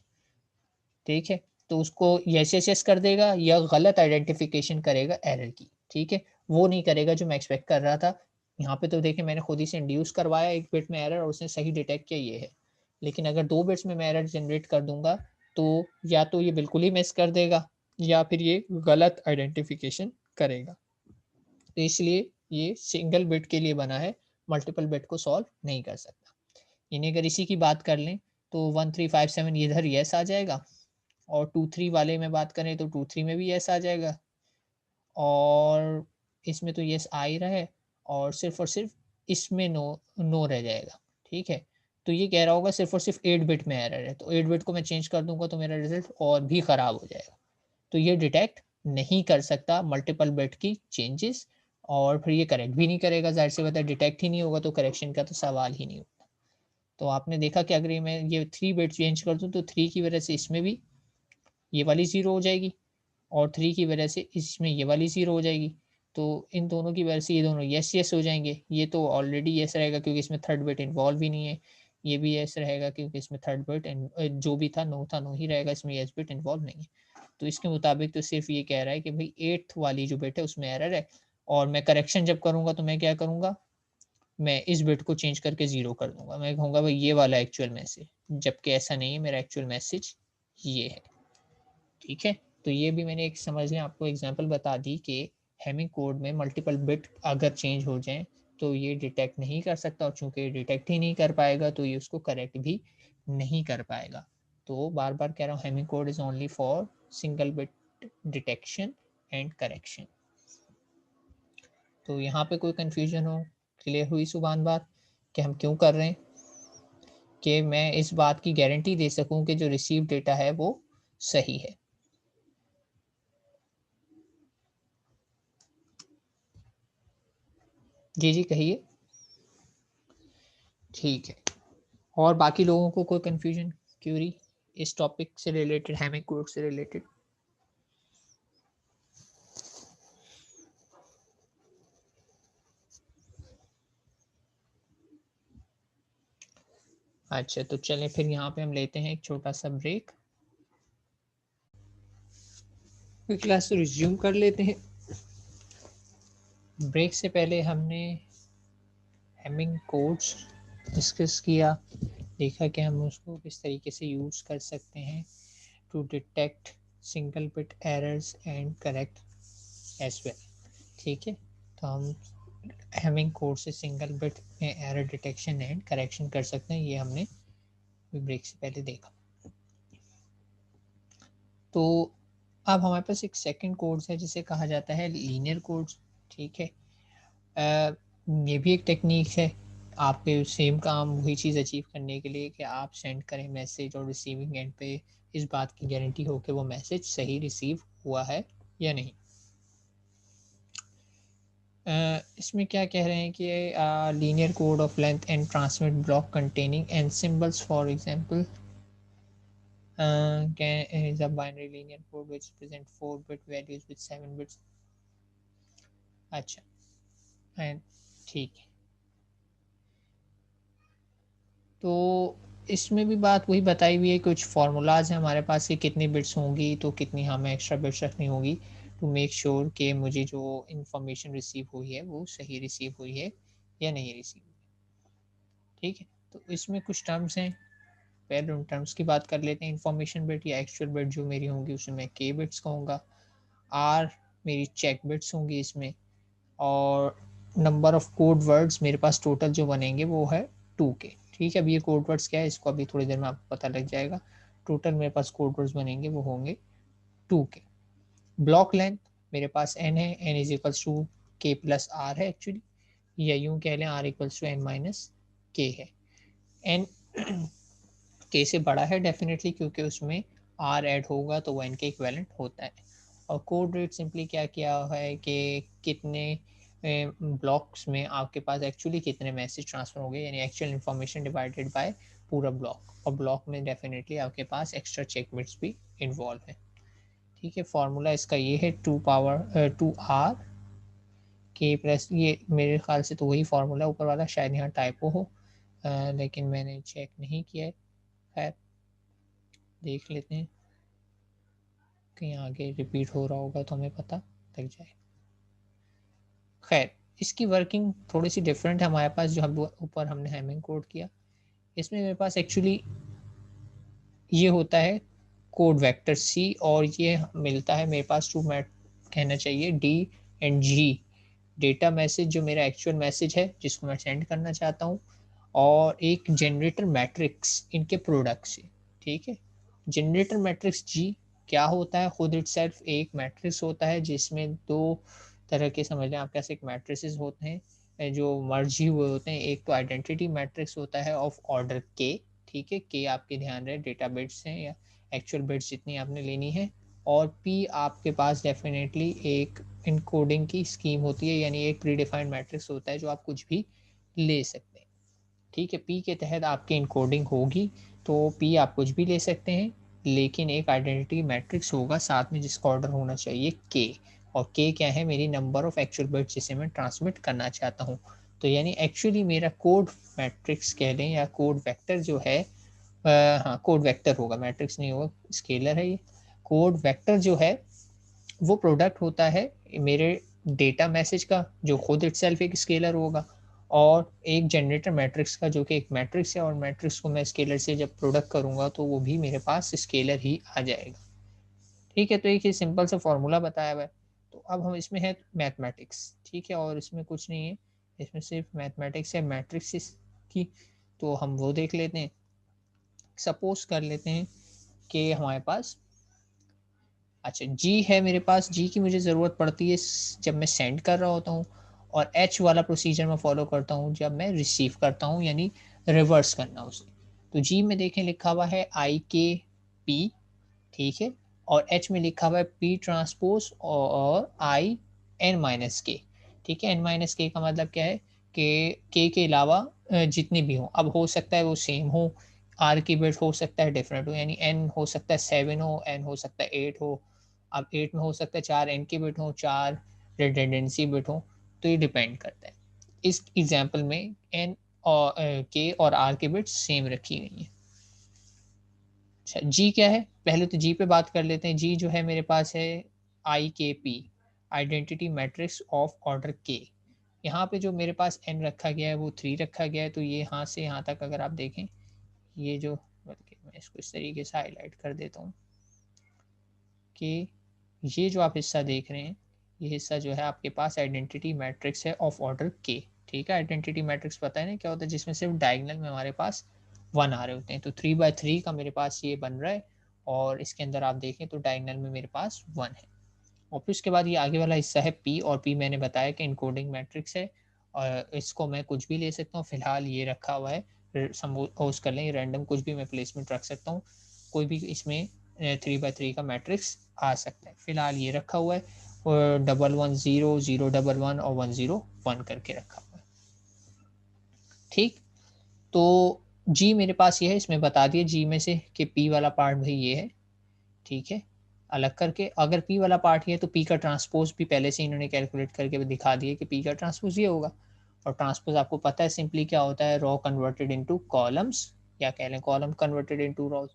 ठीक है, तो उसको यस यस यस कर देगा या गलत आइडेंटिफिकेशन करेगा एरर की। ठीक है, वो नहीं करेगा जो मैं एक्सपेक्ट कर रहा था। यहाँ पे तो देखिए मैंने खुद ही से इंड्यूस करवाया एक बिट में एरर और उसने सही डिटेक्ट किया ये है। लेकिन अगर 2 बिट्स में मैं एरर जनरेट कर दूंगा तो या तो ये बिल्कुल ही मिस कर देगा या फिर ये गलत आइडेंटिफिकेशन करेगा। तो इसलिए ये सिंगल बिट के लिए बना है, मल्टीपल बिट को सॉल्व नहीं कर सकता। यानी अगर इसी की बात कर लें तो 1357 इधर यस आ जाएगा, और 23 वाले में बात करें तो 23 में भी यस आ जाएगा, और इसमें तो यस आ ही रहा है, और सिर्फ इसमें नो नो रह जाएगा। ठीक है, तो ये कह रहा होगा सिर्फ और सिर्फ 8 बिट में एरर है, तो 8 बिट को मैं चेंज कर दूंगा तो मेरा रिजल्ट और भी खराब हो जाएगा। तो ये डिटेक्ट नहीं कर सकता मल्टीपल बिट की चेंजेस, और फिर ये करेक्ट भी नहीं करेगा। जाहिर सी बात है, डिटेक्ट ही नहीं होगा तो करेक्शन का तो सवाल ही नहीं होता। तो आपने देखा कि अगर मैं ये 3 बिट चेंज कर दूं तो 3 की वजह से इसमें भी ये वाली 0 हो जाएगी, और 3 की वजह से इसमें ये वाली 0 हो जाएगी। तो इन दोनों की वजह से ये दोनों यस यस हो जाएंगे। ये तो ऑलरेडी यस रहेगा क्योंकि इसमें थर्ड बिट इन्वॉल्व ही नहीं है। ये भी यस रहेगा क्योंकि इसमें थर्ड बिट जो भी था नो ही रहेगा, इसमें यस बिट इन्वॉल्व नहीं है। तो इसके मुताबिक तो सिर्फ ये कह रहा है कि भाई 8th वाली जो बिट है उसमें एरर है, और मैं करेक्शन जब करूंगा तो मैं क्या करूंगा, मैं इस बिट को चेंज करके 0 कर दूंगा। मैं कहूंगा भाई ये वाला एक्चुअल मैसेज, जबकि ऐसा नहीं है, मेरा एक्चुअल मैसेज ये है। ठीक है, तो ये भी मैंने एक समझ लें आपको एग्जांपल बता दी कि हेमिंग कोड में मल्टीपल बिट अगर चेंज हो जाएं तो ये डिटेक्ट नहीं कर सकता, और चूंकि डिटेक्ट ही नहीं कर पाएगा तो ये उसको करेक्ट भी नहीं कर पाएगा। तो बार बार कह रहा हूँ, hamming code is only for single bit detection and correction. तो यहाँ पे कोई कंफ्यूजन हो, क्लियर हुई सुबान बात कि हम क्यों कर रहे हैं, कि मैं इस बात की गारंटी दे सकूं कि जो रिसीव डेटा है वो सही है। जी जी कहिए। ठीक है, और बाकी लोगों को कोई कंफ्यूजन, क्यूरी इस टॉपिक से रिलेटेड, हेमिंग कोड से रिलेटेड? अच्छा, तो चलें फिर यहाँ पे हम लेते हैं एक छोटा सा ब्रेक, फिर क्लास रिज्यूम कर लेते हैं। ब्रेक से पहले हमने हेमिंग कोड्स डिस्कस किया, देखा कि हम उसको किस तरीके से यूज़ कर सकते हैं to detect single bit errors and correct as well. ठीक है, तो हम हेमिंग कोड से सिंगल बिट में एरर डिटेक्शन एंड करेक्शन कर सकते हैं, ये हमने ब्रेक से पहले देखा। तो अब हमारे पास एक सेकंड कोड्स है जिसे कहा जाता है लीनियर कोड्स। ठीक है, ये भी एक टेक्निक है आपके सेम काम वही चीज़ अचीव करने के लिए कि आप सेंड करें मैसेज और रिसीविंग एंड पे इस बात की गारंटी हो कि वो मैसेज सही रिसीव हुआ है या नहीं। इसमें क्या कह रहे हैं कि linear code of length and transmit block containing and symbols for example is a binary linear code which present 4-bit values with 7 bits. अच्छा and ठीक है, तो इसमें भी बात वही बताई हुई है, कुछ फार्मूलाज हैं हमारे पास कि कितनी बिट्स होंगी तो कितनी हमें एक्स्ट्रा बिट्स रखनी होगी टू मेक श्योर कि मुझे जो इंफॉर्मेशन रिसीव हुई है वो सही रिसीव हुई है या नहीं रिसीव हुई। ठीक है, तो इसमें कुछ टर्म्स हैं, पहले उन टर्म्स की बात कर लेते हैं। इंफॉर्मेशन बिट या एक्चुअल बिट जो मेरी होंगी उसमें मैं के बिट्स कहूँगा, आर मेरी चेक बिट्स होंगी इसमें, और नंबर ऑफ कोड वर्ड्स मेरे पास टोटल जो बनेंगे वो है 2 के। ठीक है, अभी ये कोड वर्ड्स क्या है इसको अभी थोड़ी देर में आपको पता लग जाएगा। टोटल मेरे पास कोड वर्ड्स बनेंगे वो होंगे 2 के। ब्लॉक लेंथ मेरे पास n है, n is equals to k plus r है एक्चुअली, या यूं कह लें r equals to n minus k है। n के से बड़ा है डेफिनेटली क्योंकि उसमें आर ऐड होगा तो वो n के इक्विवेलेंट होता है। और कोड रेट सिंपली क्या किया है कि कितने ब्लॉक्स में आपके पास एक्चुअली कितने मैसेज ट्रांसफर हो गए, यानी एक्चुअल इन्फॉर्मेशन डिवाइडेड बाय पूरा ब्लॉक, और ब्लॉक में डेफिनेटली आपके पास एक्स्ट्रा चेक बिट्स भी इन्वॉल्व है। ठीक है, फॉर्मूला इसका ये है 2r के प्लस, ये मेरे ख्याल से तो वही फार्मूला ऊपर वाला, शायद यहाँ टाइपो हो लेकिन मैंने चेक नहीं किया है। खैर देख लेते हैं, कहीं आगे रिपीट हो रहा होगा तो हमें पता लग जाए। खैर इसकी वर्किंग थोड़ी सी डिफरेंट है हमारे पास, जो हम ऊपर हमने हैमिंग कोड किया, इसमें मेरे पास एक्चुअली ये होता है कोड वेक्टर सी, और ये मिलता है मेरे पास टू मैट कहना चाहिए D and G, data message जो मेरा एक्चुअल मैसेज है जिसको मैं सेंड करना चाहता हूँ, और एक जनरेटर मैट्रिक्स इनके प्रोडक्ट से। ठीक है, जनरेटर मैट्रिक्स जी क्या होता है, खुद इटसेल्फ एक मैट्रिक्स होता है जिसमें दो तरह के समझ लें आपके पास एक मैट्रिसेस होते हैं जो मर्ज ही हुए होते हैं। एक तो आइडेंटिटी मैट्रिक्स होता है ऑफ ऑर्डर के, ठीक है, के आपके ध्यान रहे डेटा बिट्स हैं या एक्चुअल बिट्स जितनी आपने लेनी है, और पी आपके पास डेफिनेटली एक इनकोडिंग की स्कीम होती है, यानी एक प्री डिफाइंड मैट्रिक्स होता है जो आप कुछ भी ले सकते हैं। ठीक है, पी के तहत आपकी इनकोडिंग होगी, तो पी आप कुछ भी ले सकते हैं, लेकिन एक आइडेंटिटी मैट्रिक्स होगा साथ में जिसका ऑर्डर होना चाहिए के, और के क्या है, मेरी नंबर ऑफ एक्चुअल बिट्स जिसे मैं ट्रांसमिट करना चाहता हूँ। तो यानी एक्चुअली मेरा कोड मैट्रिक्स कह लें या कोड वेक्टर जो है, हाँ कोड वेक्टर होगा, मैट्रिक्स नहीं होगा, स्केलर है ये। कोड वेक्टर जो है वो प्रोडक्ट होता है मेरे डेटा मैसेज का जो खुद इटसेल्फ एक स्केलर होगा, और एक जनरेटर मैट्रिक्स का जो कि एक मैट्रिक्स है, और मैट्रिक्स को मैं स्केलर से जब प्रोडक्ट करूंगा तो वो भी मेरे पास स्केलर ही आ जाएगा। ठीक है, तो एक ये सिंपल सा फॉर्मूला बताया हुआ है। तो अब हम इसमें है मैथमेटिक्स, ठीक है, और इसमें कुछ नहीं है, इसमें सिर्फ मैथमेटिक्स है मैट्रिक्स की, तो हम वो देख लेते हैं। सपोज कर लेते हैं कि हमारे पास, अच्छा जी है मेरे पास, जी की मुझे ज़रूरत पड़ती है जब मैं सेंड कर रहा होता हूँ, और एच वाला प्रोसीजर मैं फॉलो करता हूँ जब मैं रिसीव करता हूँ, यानी रिवर्स करना उसे। तो जी में देखें लिखा हुआ है आई के पी, ठीक है, और एच में लिखा हुआ है पी ट्रांसपोज और आई एन माइनस के। ठीक है, एन माइनस के का मतलब क्या है कि के अलावा जितने भी हों, अब हो सकता है वो सेम हो, आर की बिट हो सकता है डिफरेंट हो, यानी एन हो सकता है 7 हो, एन हो सकता है 8 हो, अब 8 में हो सकता है 4 एन की बिट हो, 4 रिडंडेंसी बिट हो, तो ये डिपेंड करता है। इस एग्जाम्पल में एन और के और आर की बिट सेम रखी गई है। अच्छा जी क्या है, पहले तो जी पे बात कर लेते हैं। जी जो है मेरे पास है आई के P, identity matrix of order के। यहाँ पे जो मेरे पास एन रखा गया है वो 3 रखा गया है, तो ये यहाँ से यहाँ तक अगर आप देखें, ये जो, बल्कि मैं इसको इस तरीके से हाईलाइट कर देता हूँ कि ये जो आप हिस्सा देख रहे हैं, ये हिस्सा जो है आपके पास आइडेंटिटी मैट्रिक्स है ऑफ ऑर्डर के। ठीक है, आइडेंटिटी मैट्रिक्स पता है ना क्या होता है, जिसमें सिर्फ डायगोनल में हमारे पास 1 आ रहे होते हैं, तो 3 by 3 का मेरे पास ये बन रहा है, और इसके अंदर आप देखें तो डायगोनल में मेरे पास 1 है। और फिर उसके बाद ये आगे वाला हिस्सा है पी, और पी मैंने बताया कि इनकोडिंग मैट्रिक्स है, और इसको मैं कुछ भी ले सकता हूँ, फिलहाल ये रखा हुआ है, सपोज कर लें रैंडम कुछ भी मैं प्लेसमेंट रख सकता हूँ, कोई भी इसमें 3 by 3 का मैट्रिक्स आ सकता है, फिलहाल ये रखा हुआ है। 110 011 और 101 करके रखा हुआ है। ठीक, तो जी मेरे पास ये है, इसमें बता दिए जी में से कि पी वाला पार्ट भाई ये है। ठीक है, अलग करके अगर पी वाला पार्ट ये है तो पी का ट्रांसपोज भी पहले से इन्होंने कैलकुलेट करके दिखा दिए कि पी का ट्रांसपोज ये होगा। और ट्रांसपोज आपको पता है सिंपली क्या होता है, रो कन्वर्टेड इनटू कॉलम्स, या कह लें कॉलम कन्वर्टेड इनटू रोज।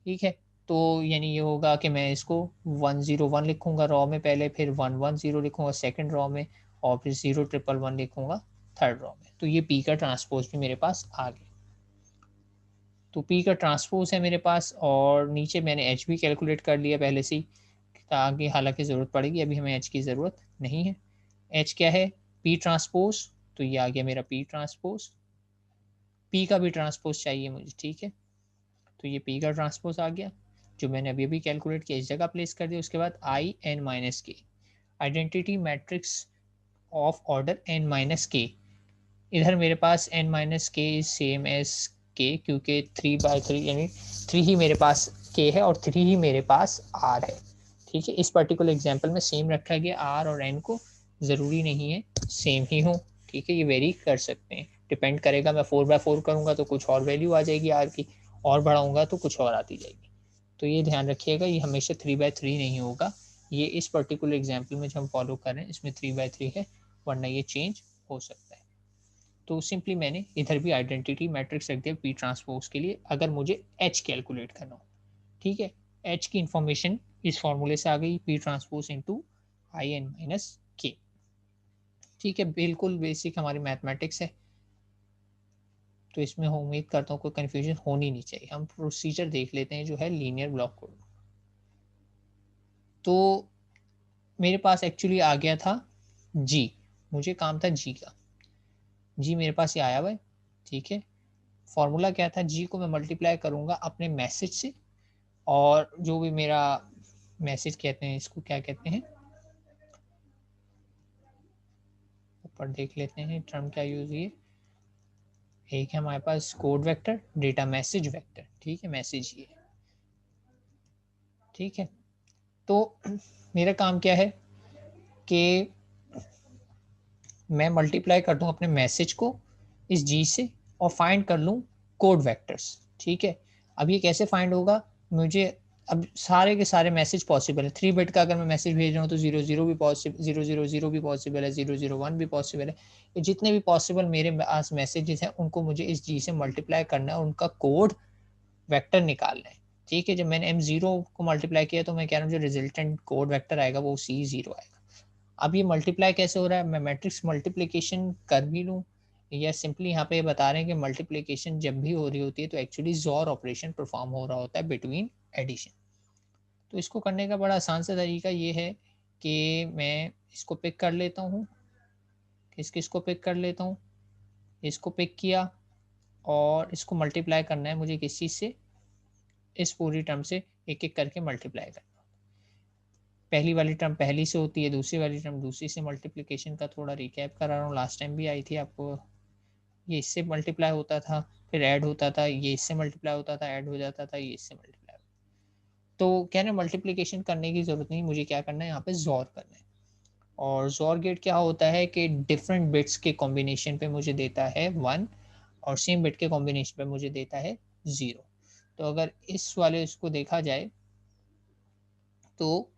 ठीक है, तो यानी ये होगा कि मैं इसको 101 लिखूंगा रॉ में पहले, फिर 110 लिखूंगा सेकंड रॉ में, और फिर 0111 लिखूंगा थर्ड रॉ में। तो ये पी का ट्रांसपोज भी मेरे पास आ गया। तो पी का ट्रांसपोज है मेरे पास, और नीचे मैंने एच भी कैलकुलेट कर लिया पहले से ही, ताकि हालांकि ज़रूरत पड़ेगी, अभी हमें एच की ज़रूरत नहीं है। एच क्या है, पी ट्रांसपोज, तो ये आ गया मेरा पी ट्रांसपोज। पी का भी ट्रांसपोज चाहिए मुझे, ठीक है, तो ये पी का ट्रांसपोज आ गया जो मैंने अभी अभी कैलकुलेट किया, इस जगह प्लेस कर दिया। उसके बाद I n minus k, identity matrix of order n minus k. इधर मेरे पास n minus k is same as k, क्योंकि 3/3 यानी 3 ही मेरे पास के है और 3 ही मेरे पास आर है। ठीक है, इस पर्टिकुलर एग्जांपल में सेम रखा गया आर और एन को, ज़रूरी नहीं है सेम ही हो। ठीक है, ये वेरी कर सकते हैं, डिपेंड करेगा। मैं 4/4 करूँगा तो कुछ और वैल्यू आ जाएगी आर की, और बढ़ाऊँगा तो कुछ और आती जाएगी। तो ये ध्यान रखिएगा, ये हमेशा 3/3 नहीं होगा। ये इस पर्टिकुलर एग्जाम्पल में जो हम फॉलो कर रहे हैं इसमें 3/3 है, वरना ये चेंज हो सकता है। तो सिंपली मैंने इधर भी आइडेंटिटी मैट्रिक्स रख दिया पी ट्रांसपोज के लिए, अगर मुझे एच कैलकुलेट करना हो। ठीक है, एच की इंफॉर्मेशन इस फॉर्मूले से आ गई, P transpose into I n minus k. ठीक है, बिल्कुल बेसिक हमारी मैथमेटिक्स है, तो इसमें उम्मीद करता हूँ कोई कन्फ्यूजन होनी नहीं चाहिए। हम प्रोसीजर देख लेते हैं जो है लीनियर ब्लॉक कोड। तो मेरे पास एक्चुअली आ गया था जी, मुझे काम था जी का। जी मेरे पास ये आया हुआ है। ठीक है, फॉर्मूला क्या था, जी को मैं मल्टीप्लाई करूंगा अपने मैसेज से, और जो भी मेरा मैसेज कहते हैं, इसको क्या कहते हैं, ऊपर देख लेते हैं टर्म क्या यूज हुई है। एक है हमारे पास code vector, data message vector. ठीक है, मैसेज ये, ठीक है। तो मेरा काम क्या है कि मैं मल्टीप्लाई कर दूं अपने मैसेज को इस जी से, और फाइंड कर लूं कोड वेक्टर्स। ठीक है, अब ये कैसे फाइंड होगा, मुझे अब सारे के सारे मैसेज पॉसिबल है। 3 बिट का अगर मैं मैसेज भेज रहा हूँ तो 00 भी पॉसिबल, 000 भी पॉसिबल है, 001 भी पॉसिबल है। ये जितने भी पॉसिबल मेरे पास मैसेजेस हैं उनको मुझे इस जी से मल्टीप्लाई करना है, उनका कोड वेक्टर निकालना है। ठीक है, जब मैंने M0 को मल्टीप्लाई किया तो मैं कह रहा हूँ जो रिजल्टेंट कोड वेक्टर आएगा वो C0 आएगा। अब ये मल्टीप्लाई कैसे हो रहा है, मैं मैट्रिक्स मल्टीप्लिकेशन कर भी लूँ, या सिंपली यहाँ पे बता रहे हैं कि मल्टीप्लिकेशन जब भी हो रही होती है तो एक्चुअली जोर ऑपरेशन परफॉर्म हो रहा होता है बिटवीन एडिशन। तो इसको करने का बड़ा आसान सा तरीका ये है कि मैं इसको पिक कर लेता हूँ, किस किस को पिक कर लेता हूँ, इसको पिक किया, और इसको मल्टीप्लाई करना है मुझे किस चीज़ से, इस पूरी टर्म से एक एक करके मल्टीप्लाई करना। पहली वाली टर्म पहली से होती है, दूसरी वाली टर्म दूसरी से। मल्टीप्लिकेशन का थोड़ा रिकैप करा रहा हूँ, लास्ट टाइम भी आई थी आपको। ये इससे मल्टीप्लाई होता था, फिर ऐड होता था, ये इससे मल्टीप्लाई होता था, ऐड हो जाता था, ये इससे मल्टीप्लाई। तो क्या ना, मल्टीप्लिकेशन करने की जरूरत नहीं, मुझे क्या करना है यहाँ पे जोर करना है। और जोर गेट क्या होता है कि डिफरेंट बिट्स के कॉम्बिनेशन पे मुझे देता है 1, और सेम बिट के कॉम्बिनेशन पे मुझे देता है 0। तो अगर इस वाले इसको देखा जाए तो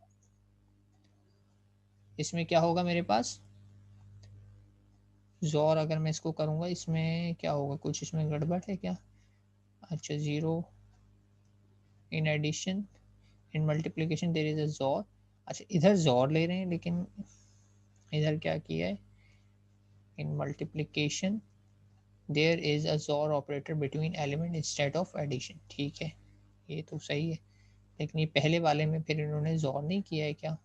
इसमें क्या होगा मेरे पास, जोर अगर मैं इसको करूँगा इसमें क्या होगा, कुछ इसमें गड़बड़ है क्या। अच्छा, 0 in addition, in multiplication there is a XOR. अच्छा, इधर जोर ले रहे हैं, लेकिन इधर क्या किया है, in multiplication there is a XOR operator between element instead of addition. ठीक है, ये तो सही है, लेकिन ये पहले वाले में फिर इन्होंने जोर नहीं किया है क्या,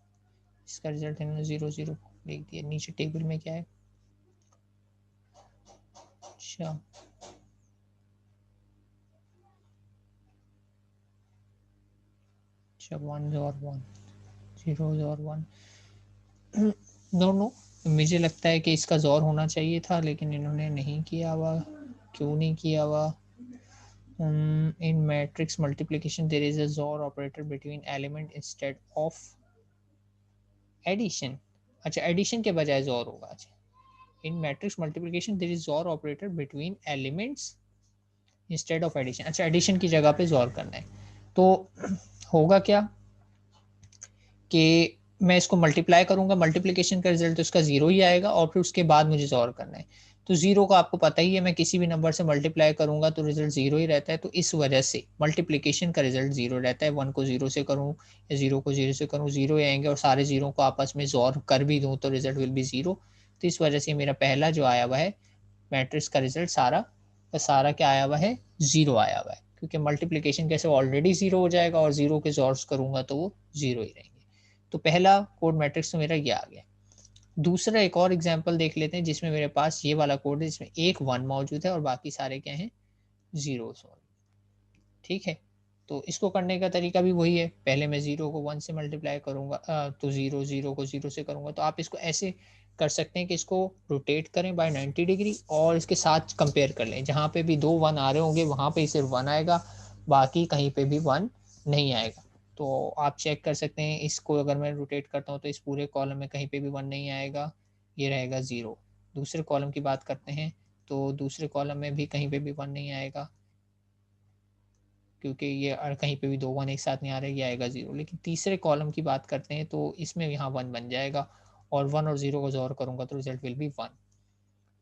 इसका रिजल्ट इन्होंने 0 0 लिख दिया। नीचे टेबल में क्या है, अच्छा अच्छा, 1 और 1, 0 और 1, नो नो, मुझे लगता है कि इसका जोर होना चाहिए था, लेकिन इन्होंने नहीं किया हुआ। क्यों नहीं किया हुआ, in matrix multiplication there is a XOR operator between element instead of addition, अच्छा एडिशन के बजाय जोर होगा। अच्छा, in matrix multiplication there is XOR operator between elements instead of addition. अच्छा, एडिशन की जगह पे जोर करना है, तो होगा क्या कि मैं इसको मल्टीप्लाई करूंगा, मल्टीप्लिकेशन का रिजल्ट तो इसका जीरो ही आएगा, और फिर उसके बाद मुझे जोर करना है। तो जीरो का आपको पता ही है, मैं किसी भी नंबर से मल्टीप्लाई करूंगा तो रिजल्ट जीरो ही रहता है, तो इस वजह से मल्टीप्लिकेशन का रिजल्ट जीरो रहता है। वन को जीरो से करूँ या जीरो को जीरो से करूँ, जीरो ही आएंगे, और सारे जीरो को आपस में जोर कर भी दूँ तो रिजल्ट विल बी जीरो। तो इस वजह से मेरा पहला जो आया हुआ है मैट्रिक्स का रिजल्ट सारा का सारा क्या आया हुआ है, जीरो आया हुआ है, क्योंकि मल्टीप्लिकेशन कैसे ऑलरेडी जीरो हो जाएगा और जीरो के जोर्स करूंगा तो वो जीरो ही रहेंगे। तो पहला कोड मैट्रिक्स तो मेरा ये आ गया। दूसरा एक और एग्जांपल देख लेते हैं जिसमें मेरे पास ये वाला कोड है जिसमें एक वन मौजूद है और बाकी सारे क्या हैं, जीरो। ठीक है, तो इसको करने का तरीका भी वही है, पहले मैं जीरो को वन से मल्टीप्लाई करूंगा, तो जीरो जीरो को जीरो से करूंगा। तो आप इसको ऐसे कर सकते हैं कि इसको रोटेट करें बाय 90 डिग्री और इसके साथ कंपेयर कर लें, जहाँ पे भी दो वन आ रहे होंगे वहाँ पे सिर्फ वन आएगा, बाकी कहीं पे भी वन नहीं आएगा। तो आप चेक कर सकते हैं, इसको अगर मैं रोटेट करता हूँ तो इस पूरे कॉलम में कहीं पे भी वन नहीं आएगा, ये रहेगा ज़ीरो। दूसरे कॉलम की बात करते हैं तो दूसरे कॉलम में भी कहीं पे भी वन नहीं आएगा, क्योंकि ये कहीं पे भी दो वन एक साथ नहीं आ रहे, ये आएगा जीरो। लेकिन तीसरे कॉलम की बात करते हैं तो इसमें यहाँ वन बन जाएगा, और वन और जीरो को जोड़ करूंगा तो रिजल्ट विल बी वन।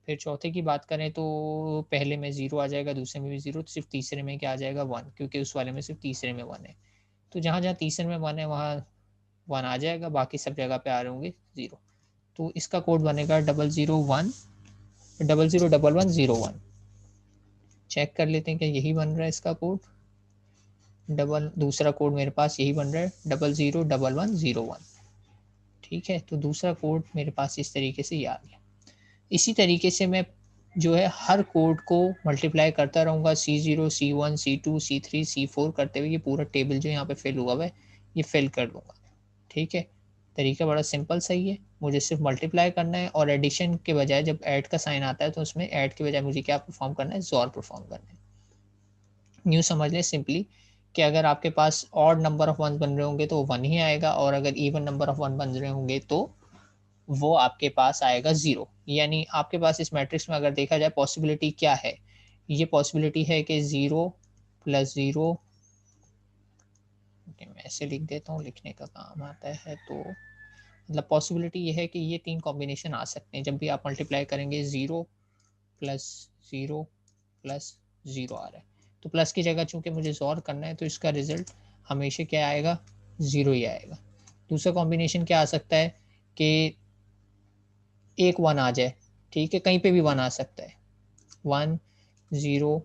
फिर चौथे की बात करें तो पहले में जीरो आ जाएगा, दूसरे में भी जीरो, तो सिर्फ तीसरे में क्या आ जाएगा, वन, क्योंकि उस वाले में सिर्फ तीसरे में वन है। तो जहाँ जहाँ तीसरे में वन है वहाँ वन आ जाएगा, बाकी सब जगह पे आ रहे होंगे जीरो। तो इसका कोड बनेगा 001 001101। चेक कर लेते हैं कि यही बन रहा है इसका कोड। डबल दूसरा कोड मेरे पास यही बन रहा है 001101। ठीक है, तो दूसरा कोड मेरे पास इस तरीके से ये आ गया। इसी तरीके से मैं जो है हर कोड को मल्टीप्लाई करता रहूँगा, C0 C1 C2 C3 C4 करते हुए ये पूरा टेबल जो यहाँ पे फिल हुआ है ये फिल कर दूंगा। ठीक है, तरीका बड़ा सिंपल सही है, मुझे सिर्फ मल्टीप्लाई करना है, और एडिशन के बजाय जब ऐड का साइन आता है तो उसमें ऐड के बजाय मुझे क्या परफॉर्म करना है, जोर परफॉर्म करना है। न्यू समझ लें सिंपली कि अगर आपके पास ऑड नंबर ऑफ वन बन रहे होंगे तो वन ही आएगा, और अगर इवन नंबर ऑफ वन बन रहे होंगे तो वो आपके पास आएगा जीरो। यानी आपके पास इस मैट्रिक्स में अगर देखा जाए पॉसिबिलिटी क्या है, ये पॉसिबिलिटी है कि जीरो प्लस जीरो, मैं ऐसे लिख देता हूँ, लिखने का काम आता है, तो मतलब पॉसिबिलिटी ये है कि ये तीन कॉम्बिनेशन आ सकते हैं जब भी आप मल्टीप्लाई करेंगे, zero plus zero plus zero आ रहा है, तो प्लस की जगह चूंकि मुझे जोर करना है तो इसका रिजल्ट हमेशा क्या आएगा, जीरो ही आएगा। दूसरा कॉम्बिनेशन क्या आ सकता है कि एक वन आ जाए, ठीक है, कहीं पे भी वन आ सकता है, वन जीरो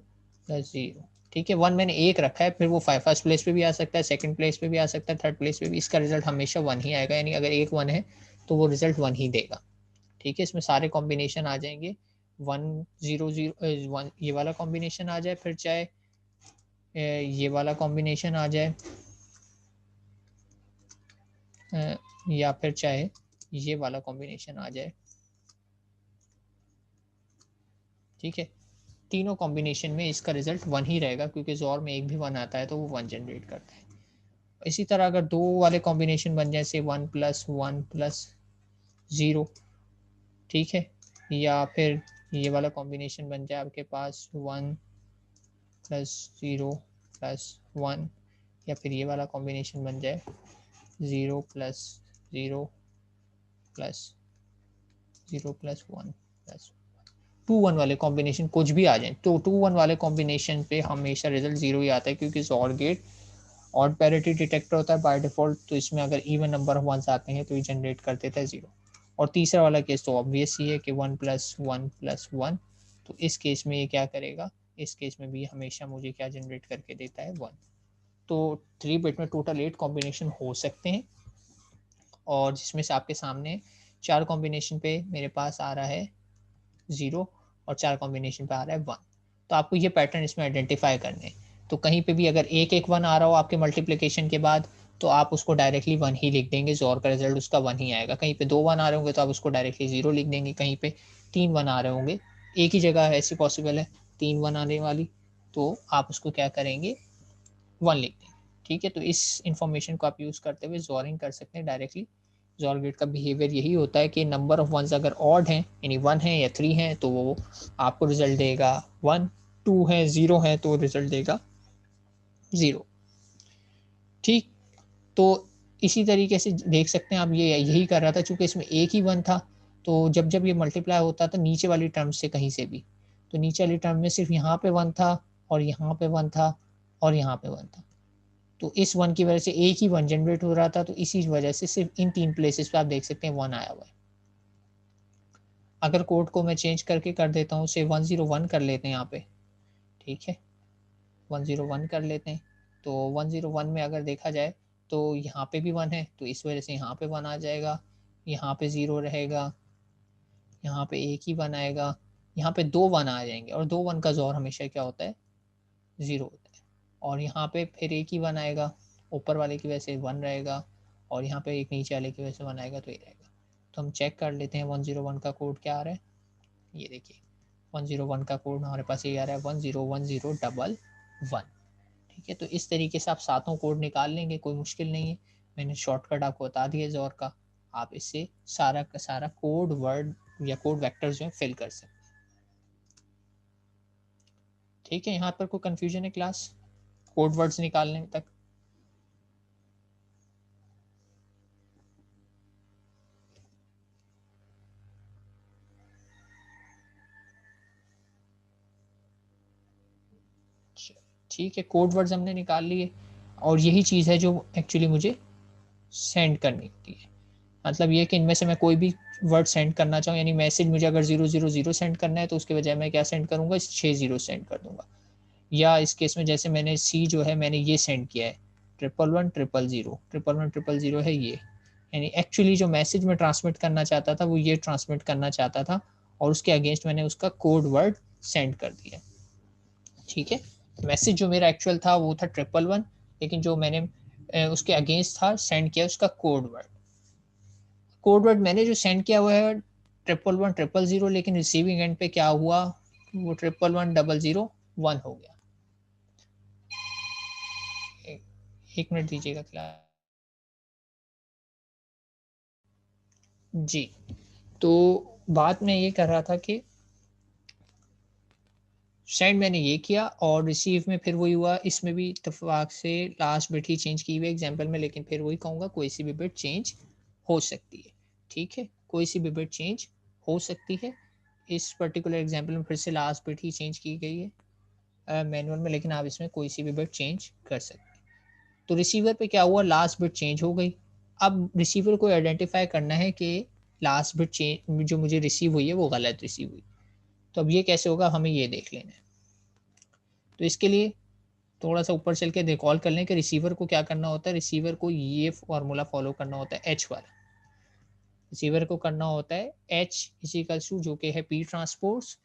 प्लस जीरो। ठीक है, वन मैंने एक रखा है, फिर वो फर्स्ट प्लेस पे भी आ सकता है, सेकंड प्लेस पे भी आ सकता है, थर्ड प्लेस पे भी, इसका रिजल्ट हमेशा वन ही आएगा। यानी अगर एक वन है तो वो रिजल्ट वन ही देगा। ठीक है, इसमें सारे कॉम्बिनेशन आ जाएंगे, वन जीरो जीरो वन ये वाला कॉम्बिनेशन आ जाए, फिर चाहे ये वाला कॉम्बिनेशन आ जाए, या फिर चाहे ये वाला कॉम्बिनेशन आ जाए। ठीक है, तीनों कॉम्बिनेशन में इसका रिजल्ट वन ही रहेगा, क्योंकि जोर में एक भी वन आता है तो वो वन जनरेट करता है। इसी तरह अगर दो वाले कॉम्बिनेशन बन जाए, से वन प्लस ज़ीरो, ठीक है, या फिर ये वाला कॉम्बिनेशन बन जाए आपके पास one plus zero plus one, या फिर ये वाला कॉम्बिनेशन बन जाए zero plus zero plus zero plus one plus two one वाले कॉम्बिनेशन कुछ भी आ जाए, तो टू वन वाले कॉम्बिनेशन पे हमेशा रिजल्ट जीरो ही आता है, क्योंकि जोर गेट ऑड पैरिटी डिटेक्टर होता है बाय डिफॉल्ट, तो इसमें अगर इवन नंबर ऑफ वंस आते हैं तो ये जनरेट कर देता है जीरो। और तीसरा वाला केस तो ऑब्वियस ही है कि वन प्लस वन, तो इस केस में ये क्या करेगा, इस केस में भी हमेशा मुझे क्या जनरेट करके देता है, वन। तो 3 बिट में टोटल 8 कॉम्बिनेशन हो सकते हैं, और जिसमें से आपके सामने 4 कॉम्बिनेशन पे मेरे पास आ रहा है ज़ीरो, और 4 कॉम्बिनेशन पे आ रहा है वन। तो आपको ये पैटर्न इसमें आइडेंटिफाई करने हैं। तो कहीं पे भी अगर एक एक वन आ रहा हो आपके मल्टीप्लिकेशन के बाद, तो आप उसको डायरेक्टली वन ही लिख देंगे, जोर का रिजल्ट उसका वन ही आएगा। कहीं पे दो वन आ रहे होंगे तो आप उसको डायरेक्टली जीरो लिख देंगे। कहीं पे तीन वन आ रहे होंगे, एक ही जगह ऐसी पॉसिबल है तीन वन आने वाली, तो आप उसको क्या करेंगे, वन लिख देंगे। ठीक है, तो इस इंफॉर्मेशन को आप यूज़ करते हुए जोरिंग कर सकते हैं डायरेक्टली XOR गेट का बिहेवियर यही होता है कि नंबर ऑफ वंस अगर ऑड हैं यानी 1 है या 3 है तो वो आपको रिजल्ट देगा 1, 2 है 0 है तो रिजल्ट देगा 0। ठीक, तो इसी तरीके से देख सकते हैं आप, ये यही कर रहा था चूंकि इसमें एक ही 1 था, तो जब जब ये मल्टीप्लाई होता था नीचे वाली टर्म से कहीं से भी, तो नीचे वाली टर्म में सिर्फ यहाँ पे 1 था और यहाँ पे 1 था और यहाँ पे 1 था, तो इस 1 की वजह से एक ही 1 जनरेट हो रहा था, तो इसी वजह से सिर्फ इन 3 प्लेसेस पे आप देख सकते हैं 1 आया हुआ है। अगर कोड को मैं चेंज करके कर देता हूँ, से 101 कर लेते हैं यहाँ पे, ठीक है 101 कर लेते हैं, तो 101 में अगर देखा जाए तो यहाँ पे भी 1 है, तो इस वजह से यहाँ पे 1 आ जाएगा, यहाँ पे 0 रहेगा, यहाँ पे एक ही 1 आएगा, यहाँ पे 2 1 आ जाएंगे, और 2 1 का जोर हमेशा क्या होता है 0 होता है, और यहाँ पे फिर एक ही 1 आएगा, ऊपर वाले की वजह से 1 रहेगा, और यहाँ पे एक नीचे वाले की वजह से 1 आएगा, तो ये रहेगा। तो हम चेक कर लेते हैं 101 का कोड क्या आ रहा है, ये देखिए 101 का कोड हमारे पास ये आ रहा है 101011। ठीक है, तो इस तरीके से आप सातों कोड निकाल लेंगे, कोई मुश्किल नहीं है, मैंने शॉर्टकट आपको बता दिया जोर का, आप इससे सारा का सारा कोड वर्ड या कोड वेक्टर जो है फिल कर सकते हैं। ठीक है, यहाँ पर कोई कंफ्यूजन है क्लास कोड वर्ड्स निकालने तक? ठीक है, कोड वर्ड्स हमने निकाल लिए, और यही चीज़ है जो एक्चुअली मुझे सेंड करनी होती है। मतलब ये कि इनमें से मैं कोई भी वर्ड सेंड करना चाहूँ, यानी मैसेज मुझे अगर 000 सेंड करना है तो उसके बजाय मैं क्या सेंड करूँगा, 6 0 सेंड कर दूंगा। या इस केस में जैसे मैंने सी जो है मैंने ये सेंड किया है 111 000 है ये, यानी एक्चुअली जो मैसेज मैं ट्रांसमिट करना चाहता था वो ये ट्रांसमिट करना चाहता था, और उसके अगेंस्ट मैंने उसका कोड वर्ड सेंड कर दिया। ठीक है, मैसेज जो मेरा एक्चुअल था वो था 111, लेकिन जो मैंने उसके अगेंस्ट था सेंड किया उसका कोड वर्ड। कोड वर्ड मैंने जो सेंड किया हुआ है 111 000, लेकिन रिसीविंग एंड पे क्या हुआ, वो 111 001 हो गया। एक मिनट दीजिएगा क्लास जी। तो बात मैं ये कर रहा था कि सेंड मैंने ये किया और रिसीव में फिर वही हुआ, इसमें भी इत्तेफाक से लास्ट बिट ही चेंज की हुई एग्जांपल में, लेकिन फिर वही कहूँगा कोई सी भी बिट चेंज हो सकती है। ठीक है, कोई सी भी बिट चेंज हो सकती है। इस पर्टिकुलर एग्जांपल में फिर से लास्ट बिट ही चेंज की गई है मैनुअल में, लेकिन आप इसमें कोई सी भी बिट चेंज कर सकते हैं। तो रिसीवर पे क्या हुआ, लास्ट बिट चेंज हो गई। अब रिसीवर को आइडेंटिफाई करना है कि लास्ट बिट चेंज जो मुझे रिसीव हुई है वो गलत रिसीव हुई, तो अब ये कैसे होगा, हमें ये देख लेना है। तो इसके लिए थोड़ा सा ऊपर चल के रिकॉल कर लें कि रिसीवर को क्या करना होता है, रिसीवर को ये फॉर्मूला फॉलो करना होता है एच वाला। रिसीवर को करना होता है एच इजिकल्स टू जो कि है पी ट्रांसपोर्ट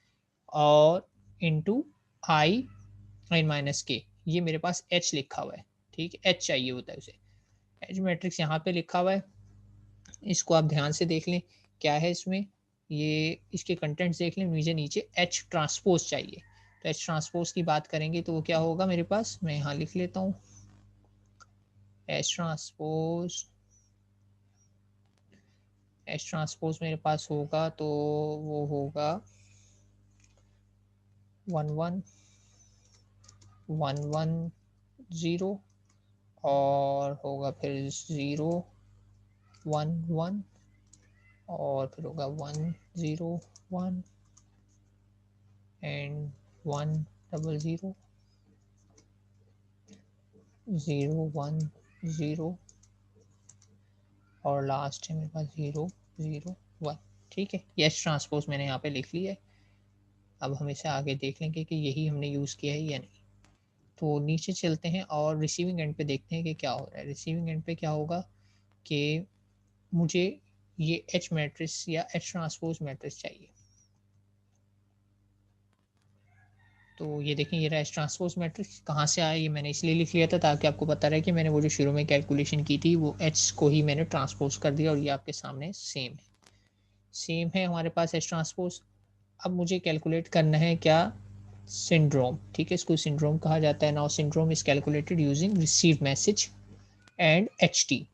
और इनटू आई आई माइनस के, ये मेरे पास एच लिखा हुआ है। ठीक है, एच चाहिए होता है उसे, एच मैट्रिक्स यहाँ पे लिखा हुआ है, इसको आप ध्यान से देख लें क्या है इसमें, ये इसके कंटेंट्स देख लें, मुझे नीचे एच ट्रांसपोज चाहिए। तो एच ट्रांसपोज की बात करेंगे तो वो क्या होगा मेरे पास, मैं यहाँ लिख लेता हूँ एच ट्रांसपोज, एच ट्रांसपोज मेरे पास होगा तो वो होगा 11 और होगा फिर 0 1 1 और फिर होगा 1 0 1 एंड 1 0 0 0 1 0 और लास्ट है मेरे पास 0 0 1। ठीक है, यस ट्रांसपोज मैंने यहाँ पे लिख लिया है। अब हम इसे आगे देख लेंगे कि यही हमने यूज़ किया है या नहीं। तो नीचे चलते हैं और रिसीविंग एंड पे देखते हैं कि क्या हो रहा है। रिसीविंग एंड पे क्या होगा कि मुझे ये एच मैट्रिक्स या एच ट्रांसपोज मैट्रिक्स चाहिए। तो ये देखें, ये रहा एच ट्रांसपोज मैट्रिक्स। कहाँ से आया, ये मैंने इसलिए लिख लिया था ताकि आपको पता रहे कि मैंने वो जो शुरू में कैलकुलेशन की थी वो एच को ही मैंने ट्रांसपोज कर दिया, और ये आपके सामने सेम है हमारे पास एच ट्रांसपोज। अब मुझे कैलकुलेट करना है क्या, सिंड्रोम। ठीक है, इसको सिंड्रोम कहा जाता है। Now syndrome is calculated using receive message and H T.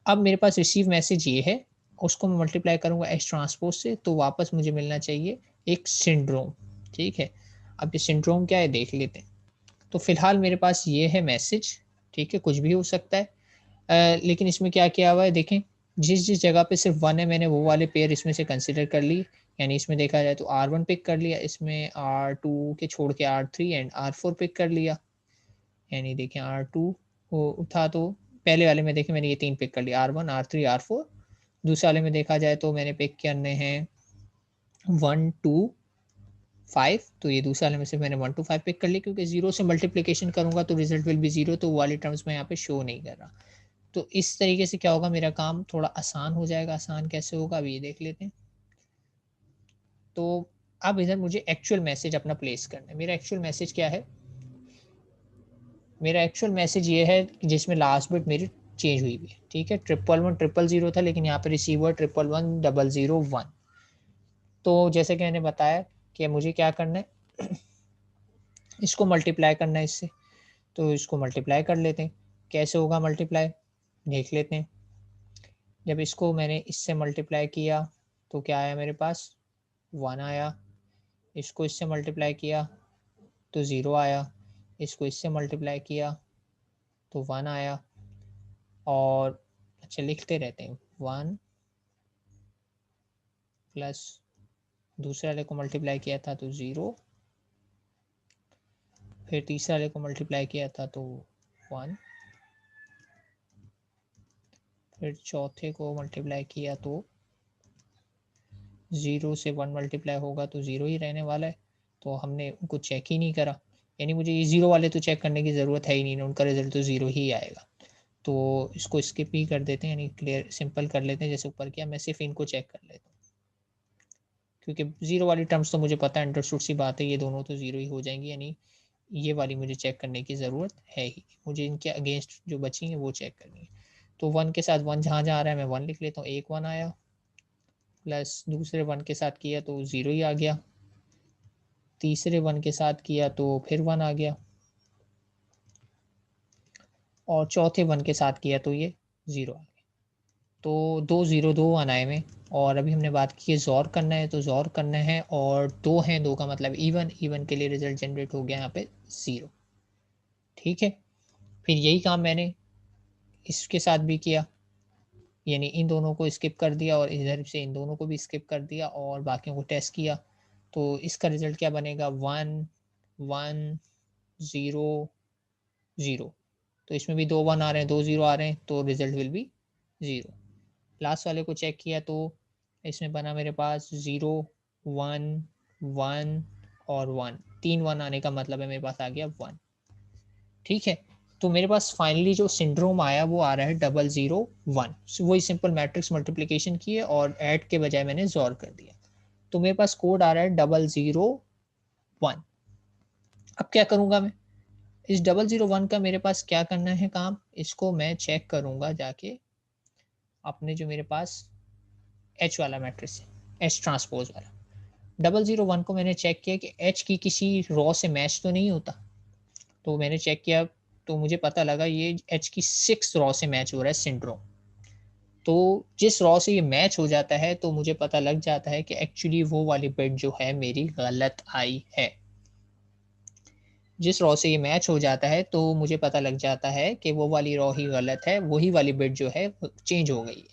अब मेरे पास रिसीव मैसेज ये है, उसको मैं मल्टीप्लाई करूँगा एच ट्रांसपोज़ से, तो वापस मुझे मिलना चाहिए एक सिंड्रोम, ठीक है? अब ये सिंड्रोम क्या है देख लेते हैं। तो फ़िलहाल मेरे पास ये है मैसेज, ठीक है? कुछ भी हो सकता है। लेकिन इसमें क्या किया हुआ है देखें, जिस-जिस जगह पे सिर्फ़ 1 है मैंने वो वाले पेयर इसमें से कंसीडर कर ली। यानी इसमें देखा जाए तो R1 पिक कर लिया, इसमें R2 के छोड़ के R3 एंड R4 पिक कर लिया। यानी देखें R2 को था तो पहले वाले में देखें मैंने ये 3 पिक कर लिया R1, R3, R4। दूसरे वाले में देखा जाए तो मैंने पिक करने हैं 1, 2, 5, तो ये दूसरे वाले में से मैंने 1 टू 5 पिक कर ली क्योंकि 0 से मल्टीप्लिकेशन करूँगा तो रिज़ल्ट विल बी 0, तो वो वाली टर्म्स मैं यहाँ पे शो नहीं कर रहा। तो इस तरीके से क्या होगा, मेरा काम थोड़ा आसान हो जाएगा। आसान कैसे होगा अभी ये देख लेते हैं। तो अब इधर मुझे एक्चुअल मैसेज अपना प्लेस करना है। मेरा एक्चुअल मैसेज क्या है? मेरा एक्चुअल मैसेज ये है कि जिसमें लास्ट बिट मेरी चेंज हुई हुई है, ठीक है? 111 000 था लेकिन यहाँ पे रिसीव हुआ 111 001। तो जैसे कि मैंने बताया कि मुझे क्या करना है, इसको मल्टीप्लाई करना है इससे, तो इसको मल्टीप्लाई कर लेते हैं। कैसे होगा मल्टीप्लाई? देख लेते हैं। जब इसको मैंने इससे मल्टीप्लाई किया तो क्या आया मेरे पास? 1 आया। इसको इससे मल्टीप्लाई किया तो 0 आया। इसको इससे मल्टीप्लाई किया तो 1 आया। और अच्छा लिखते रहते हैं, 1 प्लस दूसरे वाले को मल्टीप्लाई किया था तो 0, फिर तीसरे वाले को मल्टीप्लाई किया था तो 1, फिर चौथे को मल्टीप्लाई किया तो 0 से 1 मल्टीप्लाई होगा तो 0 ही रहने वाला है, तो हमने उनको चेक ही नहीं करा। यानी मुझे ये 0 वाले तो चेक करने की ज़रूरत है ही नहीं, उनका रिज़ल्ट तो 0 ही आएगा। तो इसको स्किप ही कर देते हैं, यानी क्लियर सिंपल कर लेते हैं जैसे ऊपर किया। मैं सिर्फ़ इनको चेक कर लेता हूँ, क्योंकि 0 वाली टर्म्स तो मुझे पता है, अंडरस्टूड सी बात है, ये दोनों तो 0 ही हो जाएँगी, यानी ये वाली मुझे चेक करने की ज़रूरत है ही। मुझे इनके अगेंस्ट जो बची हैं वो चेक करनी है। तो 1 के साथ 1 जहाँ-जहाँ आ रहा है मैं 1 लिख लेता हूँ। एक 1 आया, प्लस दूसरे 1 के साथ किया तो 0 ही आ गया। तीसरे 1 के साथ किया तो फिर 1 आ गया, और चौथे 1 के साथ किया तो ये 0 आ गया। तो 2 0 2 1 आए में, और अभी हमने बात की है ज़ोर करना है, तो ज़ोर करना है और 2 हैं, 2 का मतलब इवन, इवन के लिए रिज़ल्ट जनरेट हो गया यहाँ पे 0, ठीक है? फिर यही काम मैंने इसके साथ भी किया, यानी इन दोनों को स्किप कर दिया और इधर से इन दोनों को भी स्किप कर दिया और बाकियों को टेस्ट किया। तो इसका रिज़ल्ट क्या बनेगा? 1 1 0 0। तो इसमें भी 2 1 आ रहे हैं, 2 0 आ रहे हैं, तो रिज़ल्ट विल बी 0। लास्ट वाले को चेक किया तो इसमें बना मेरे पास 0 1 1 और 1, 3 1 आने का मतलब है मेरे पास आ गया 1, ठीक है? तो मेरे पास फाइनली जो सिंड्रोम आया वो आ रहा है 001। वही सिंपल मैट्रिक्स मल्टीप्लिकेशन की है और ऐड के बजाय मैंने ज़ोर कर दिया। तो मेरे पास कोड आ रहा है 001। अब क्या करूँगा मैं? इस 001 का मेरे पास क्या करना है काम? इसको मैं चेक करूँगा जाके अपने जो मेरे पास एच वाला मैट्रिक्स है, एच ट्रांसपोज़ वाला। 001 को मैंने चेक किया कि एच की किसी रॉ से मैच तो नहीं होता। तो मैंने चेक किया तो मुझे पता लगा ये एच की 6 रॉ से मैच हो रहा है सिंड्रोम। तो जिस रॉ से ये मैच हो जाता है तो मुझे पता लग जाता है कि एक्चुअली वो वाली बिट जो है मेरी गलत आई है। जिस रॉ से ये मैच हो जाता है तो मुझे पता लग जाता है कि वो वाली रॉ ही गलत है, वही वाली बिट जो है वो चेंज हो गई है।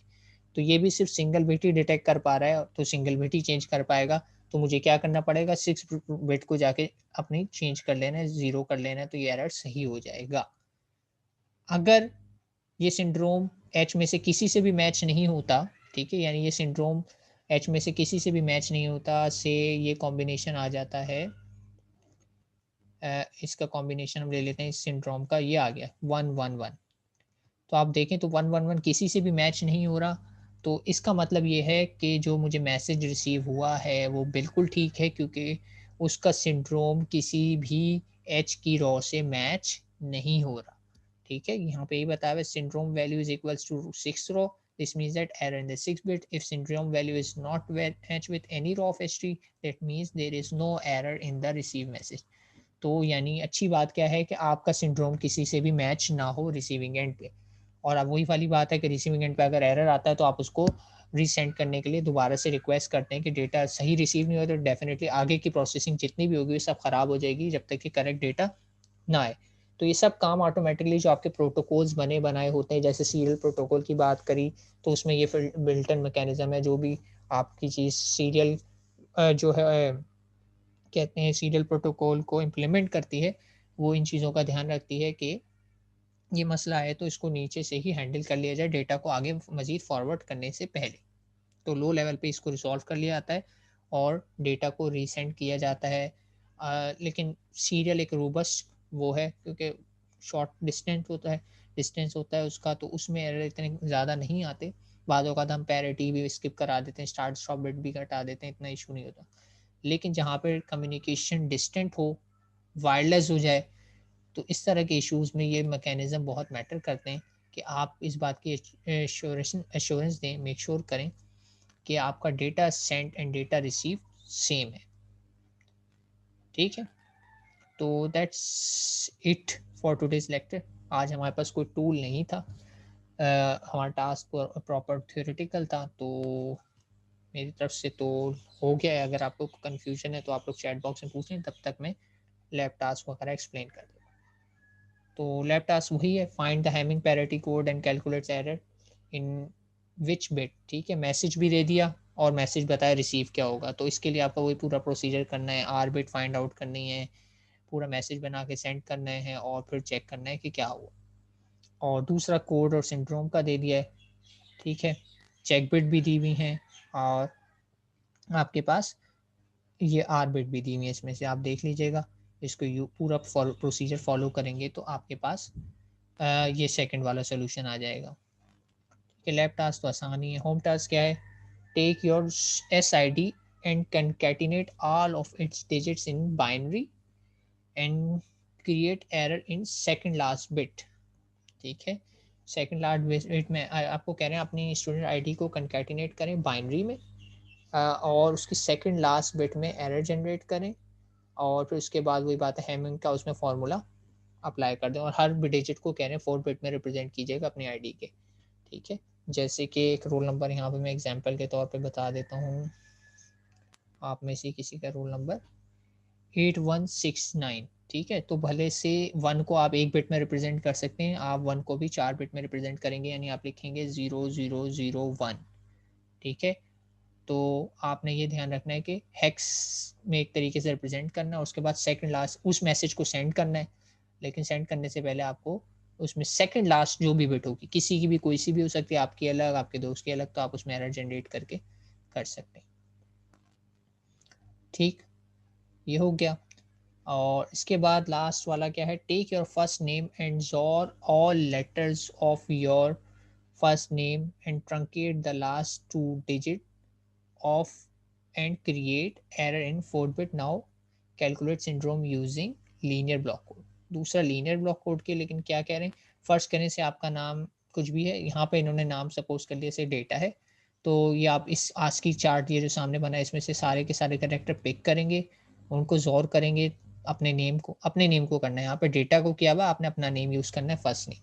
तो ये भी सिर्फ सिंगल बिट ही डिटेक्ट कर पा रहा है, तो सिंगल बिट ही चेंज कर पाएगा। तो मुझे क्या करना पड़ेगा, 6 बिट को जाके अपनी चेंज कर लेना है, 0 कर लेना है, तो ये एरर सही हो जाएगा। अगर ये सिंड्रोम एच में से किसी से भी मैच नहीं होता, ठीक है? यानी ये सिंड्रोम एच में से किसी से भी मैच नहीं होता, से ये कॉम्बिनेशन आ जाता है, इसका कॉम्बिनेशन हम ले लेते हैं इस सिंड्रोम का, ये आ गया 111। तो आप देखें तो 111 किसी से भी मैच नहीं हो रहा, तो इसका मतलब ये है कि जो मुझे मैसेज रिसीव हुआ है वो बिल्कुल ठीक है, क्योंकि उसका सिंड्रोम किसी भी एच की रॉ से मैच नहीं हो रहा। ठीक है, यहाँ पे ये बताया हुआ है syndrome value is equals to 6 row. This means that error in the 6 bit. If syndrome value is not matched with any row of history, that means there is no error in the receive message. तो यानी अच्छी बात क्या है कि आपका सिंड्रोम किसी से भी मैच ना हो रिसीविंग एंड पे। और अब वही वाली बात है कि रिसीविंग एंड पे अगर एरर आता है तो आप उसको रीसेंड करने के लिए दोबारा से रिक्वेस्ट करते हैं कि डेटा सही रिसीव नहीं हुआ, तो डेफिनेटली आगे की प्रोसेसिंग जितनी भी होगी वो सब खराब हो जाएगी जब तक कि करेक्ट डेटा ना आए। तो ये सब काम ऑटोमेटिकली जो आपके प्रोटोकॉल्स बने बनाए होते हैं, जैसे सीरियल प्रोटोकॉल की बात करी तो उसमें ये फिर बिल्ट इन मैकेनिज्म है, जो भी आपकी चीज़ सीरियल जो है कहते हैं सीरियल प्रोटोकॉल को इम्प्लीमेंट करती है, वो इन चीज़ों का ध्यान रखती है कि ये मसला है तो इसको नीचे से ही हैंडल कर लिया जाए डेटा को आगे मज़ीद फॉरवर्ड करने से पहले। तो लो लेवल पे इसको रिज़ॉल्व कर लिया जाता है और डेटा को रीसेंड किया जाता है। लेकिन सीरियल एक रोबस्ट वो है, क्योंकि शॉर्ट डिस्टेंस होता है उसका, तो उसमें एरर इतने ज़्यादा नहीं आते। बाद औक़ात हम पैरिटी भी स्किप करा देते हैं, स्टार्ट स्टॉप बिट भी हटा देते हैं, इतना इशू नहीं होता। लेकिन जहाँ पे कम्युनिकेशन डिस्टेंट हो, वायरलेस हो जाए, तो इस तरह के इश्यूज़ में ये मैकेनिज़्म बहुत मैटर करते हैं कि आप इस बात की एश्योरेंस दें, मेक श्योर करें कि आपका data send and data receive same है। ठीक है? तो that's it for today's lecture. आज हमारे पास कोई टूल नहीं था। हमारा टास्क प्रॉपर थ्योरेटिकल था, तो मेरी तरफ से तो हो गया है। अगर आपको कन्फ्यूजन है तो आप लोग चैट बॉक्स में पूछें, तब तक मैं लैब टास्क वगैरह एक्सप्लेन कर दूँगा। तो लैब टास्क वही है, find the Hamming parity code and calculates error in which bit. ठीक है, मैसेज भी दे दिया और मैसेज बताया रिसीव क्या होगा। तो इसके लिए आपका वही पूरा प्रोसीजर करना है, आर बिट फाइंड आउट करनी है, पूरा मैसेज बना के सेंड करना है और फिर चेक करना है कि क्या हुआ। और दूसरा कोड और सिंड्रोम का दे दिया है। ठीक है, चेक बिट भी दी हुई हैं और आपके पास ये आर बिट भी दी हुई है, इसमें से आप देख लीजिएगा। इसको यू पूरा प्रोसीजर फॉलो करेंगे तो आपके पास ये सेकंड वाला सोल्यूशन आ जाएगा। कि लैब टास्क तो आसान ही है। होम टास्क क्या है? Take your S I D and concatenate all of its digits in binary and create error in second last bit. ठीक है, सेकंड लास्ट बिट में आपको कह रहे हैं अपनी स्टूडेंट आईडी को कंकैटिनेट करें बाइनरी में, और उसकी सेकंड लास्ट बिट में एरर जनरेट करें, और फिर उसके बाद वही बात है हैमिंग का उसमें फॉर्मूला अप्लाई कर दें, और हर डिजिट को कह रहे हैं 4 बिट में रिप्रेजेंट कीजिएगा अपनी आईडी के। ठीक है, जैसे कि एक रोल नंबर यहाँ पे मैं एग्जांपल के तौर पे बता देता हूँ। आप में से किसी का रोल नंबर 8169। ठीक है, तो भले से 1 को आप 1 बिट में रिप्रेजेंट कर सकते हैं, आप 1 को भी 4 बिट में रिप्रेजेंट करेंगे, यानी आप लिखेंगे 0001। ठीक है, तो आपने ये ध्यान रखना है कि हेक्स में एक तरीके से रिप्रेजेंट करना है, उसके बाद सेकंड लास्ट उस मैसेज को सेंड करना है। लेकिन सेंड करने से पहले आपको उसमें सेकंड लास्ट जो भी बिट होगी, किसी की भी कोई सी भी हो सकती है, आपकी अलग, आपके दोस्त की अलग, तो आप उसमें एरर जनरेट करके कर सकते हैं। ठीक, ये हो गया। और इसके बाद लास्ट वाला क्या है? Take your first name and XOR all letters of your first name and truncate the last 2 digit of and create error in 4 bit. Now calculate syndrome using linear block code. दूसरा लीनियर ब्लॉक कोड के, लेकिन क्या कह रहे हैं? फर्स्ट करने से आपका नाम कुछ भी है, यहाँ पे इन्होंने नाम सपोज कर लिया से डेटा है, तो ये आप इस आस्की चार्ट ये जो सामने बना है इसमें से सारे के सारे करेक्टर पिक करेंगे, उनको जोर करेंगे, अपने नेम को करना है। यहाँ पे डेटा को किया हुआ, आपने अपना नेम यूज़ करना है, फर्स्ट नेम।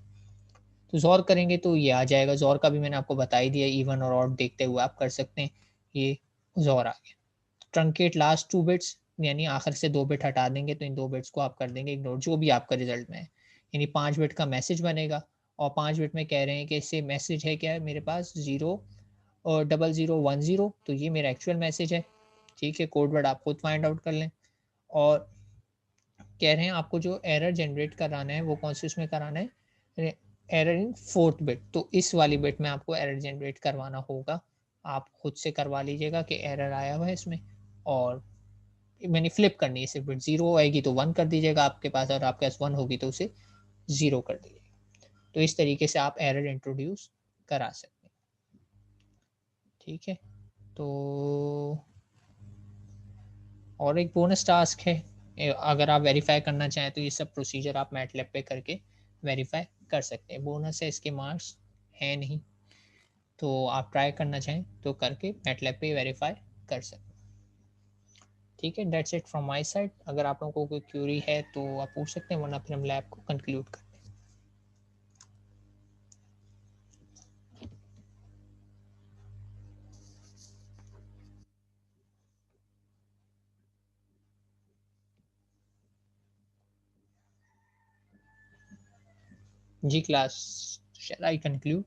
तो ज़ोर करेंगे तो ये आ जाएगा। ज़ोर का भी मैंने आपको बता ही दिया, इवन और ऑड देखते हुए आप कर सकते हैं। ये ज़ोर आ गया। ट्रंकेट लास्ट 2 बिट्स, यानी आखिर से 2 बिट हटा देंगे तो इन 2 बिट्स को आप कर देंगे इग्नोर, जो भी आपका रिजल्ट में है। यानी 5 बिट का मैसेज बनेगा और 5 बिट में कह रहे हैं कि इससे मैसेज है क्या है मेरे पास 0 और 0010, तो ये मेरा एक्चुअल मैसेज है। ठीक है, कोड वर्ड आप खुद फाइंड आउट कर लें। और कह रहे हैं आपको जो एरर जनरेट कराना है वो कौन से उसमें कराना है? Error in 4th bit. तो इस वाली बिट में आपको एरर जनरेट करवाना होगा। आप खुद से करवा लीजिएगा कि एरर आया हुआ है इसमें, और मैंने फ्लिप करनी है, सिर्फ बिट 0 आएगी तो 1 कर दीजिएगा आपके पास, और आपके पास 1 होगी तो उसे 0 कर दीजिएगा। तो इस तरीके से आप एरर इंट्रोड्यूस करा सकते हैं। ठीक है, तो और एक बोनस टास्क है, अगर आप वेरीफाई करना चाहें तो ये सब प्रोसीजर आप मैटलैब पे करके वेरीफाई कर सकते हैं। बोनस है, इसके मार्क्स है नहीं, तो आप ट्राई करना चाहें तो करके मैटलैब पे वेरीफाई कर सकते हैं। ठीक है, that's it from my side. अगर आप लोगों को कोई क्यूरी है तो आप पूछ सकते हैं, वरना फिर हम लैब को कंक्लूड करते हैं। जी क्लास, शैल आई कंक्लूड?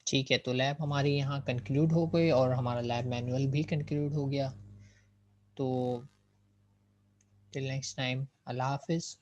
ठीक है, तो लैब हमारी यहाँ कंक्लूड हो गई और हमारा लैब मैनुअल भी कंक्लूड हो गया। तो टिल नेक्स्ट टाइम, अल्लाह हाफ़िज़।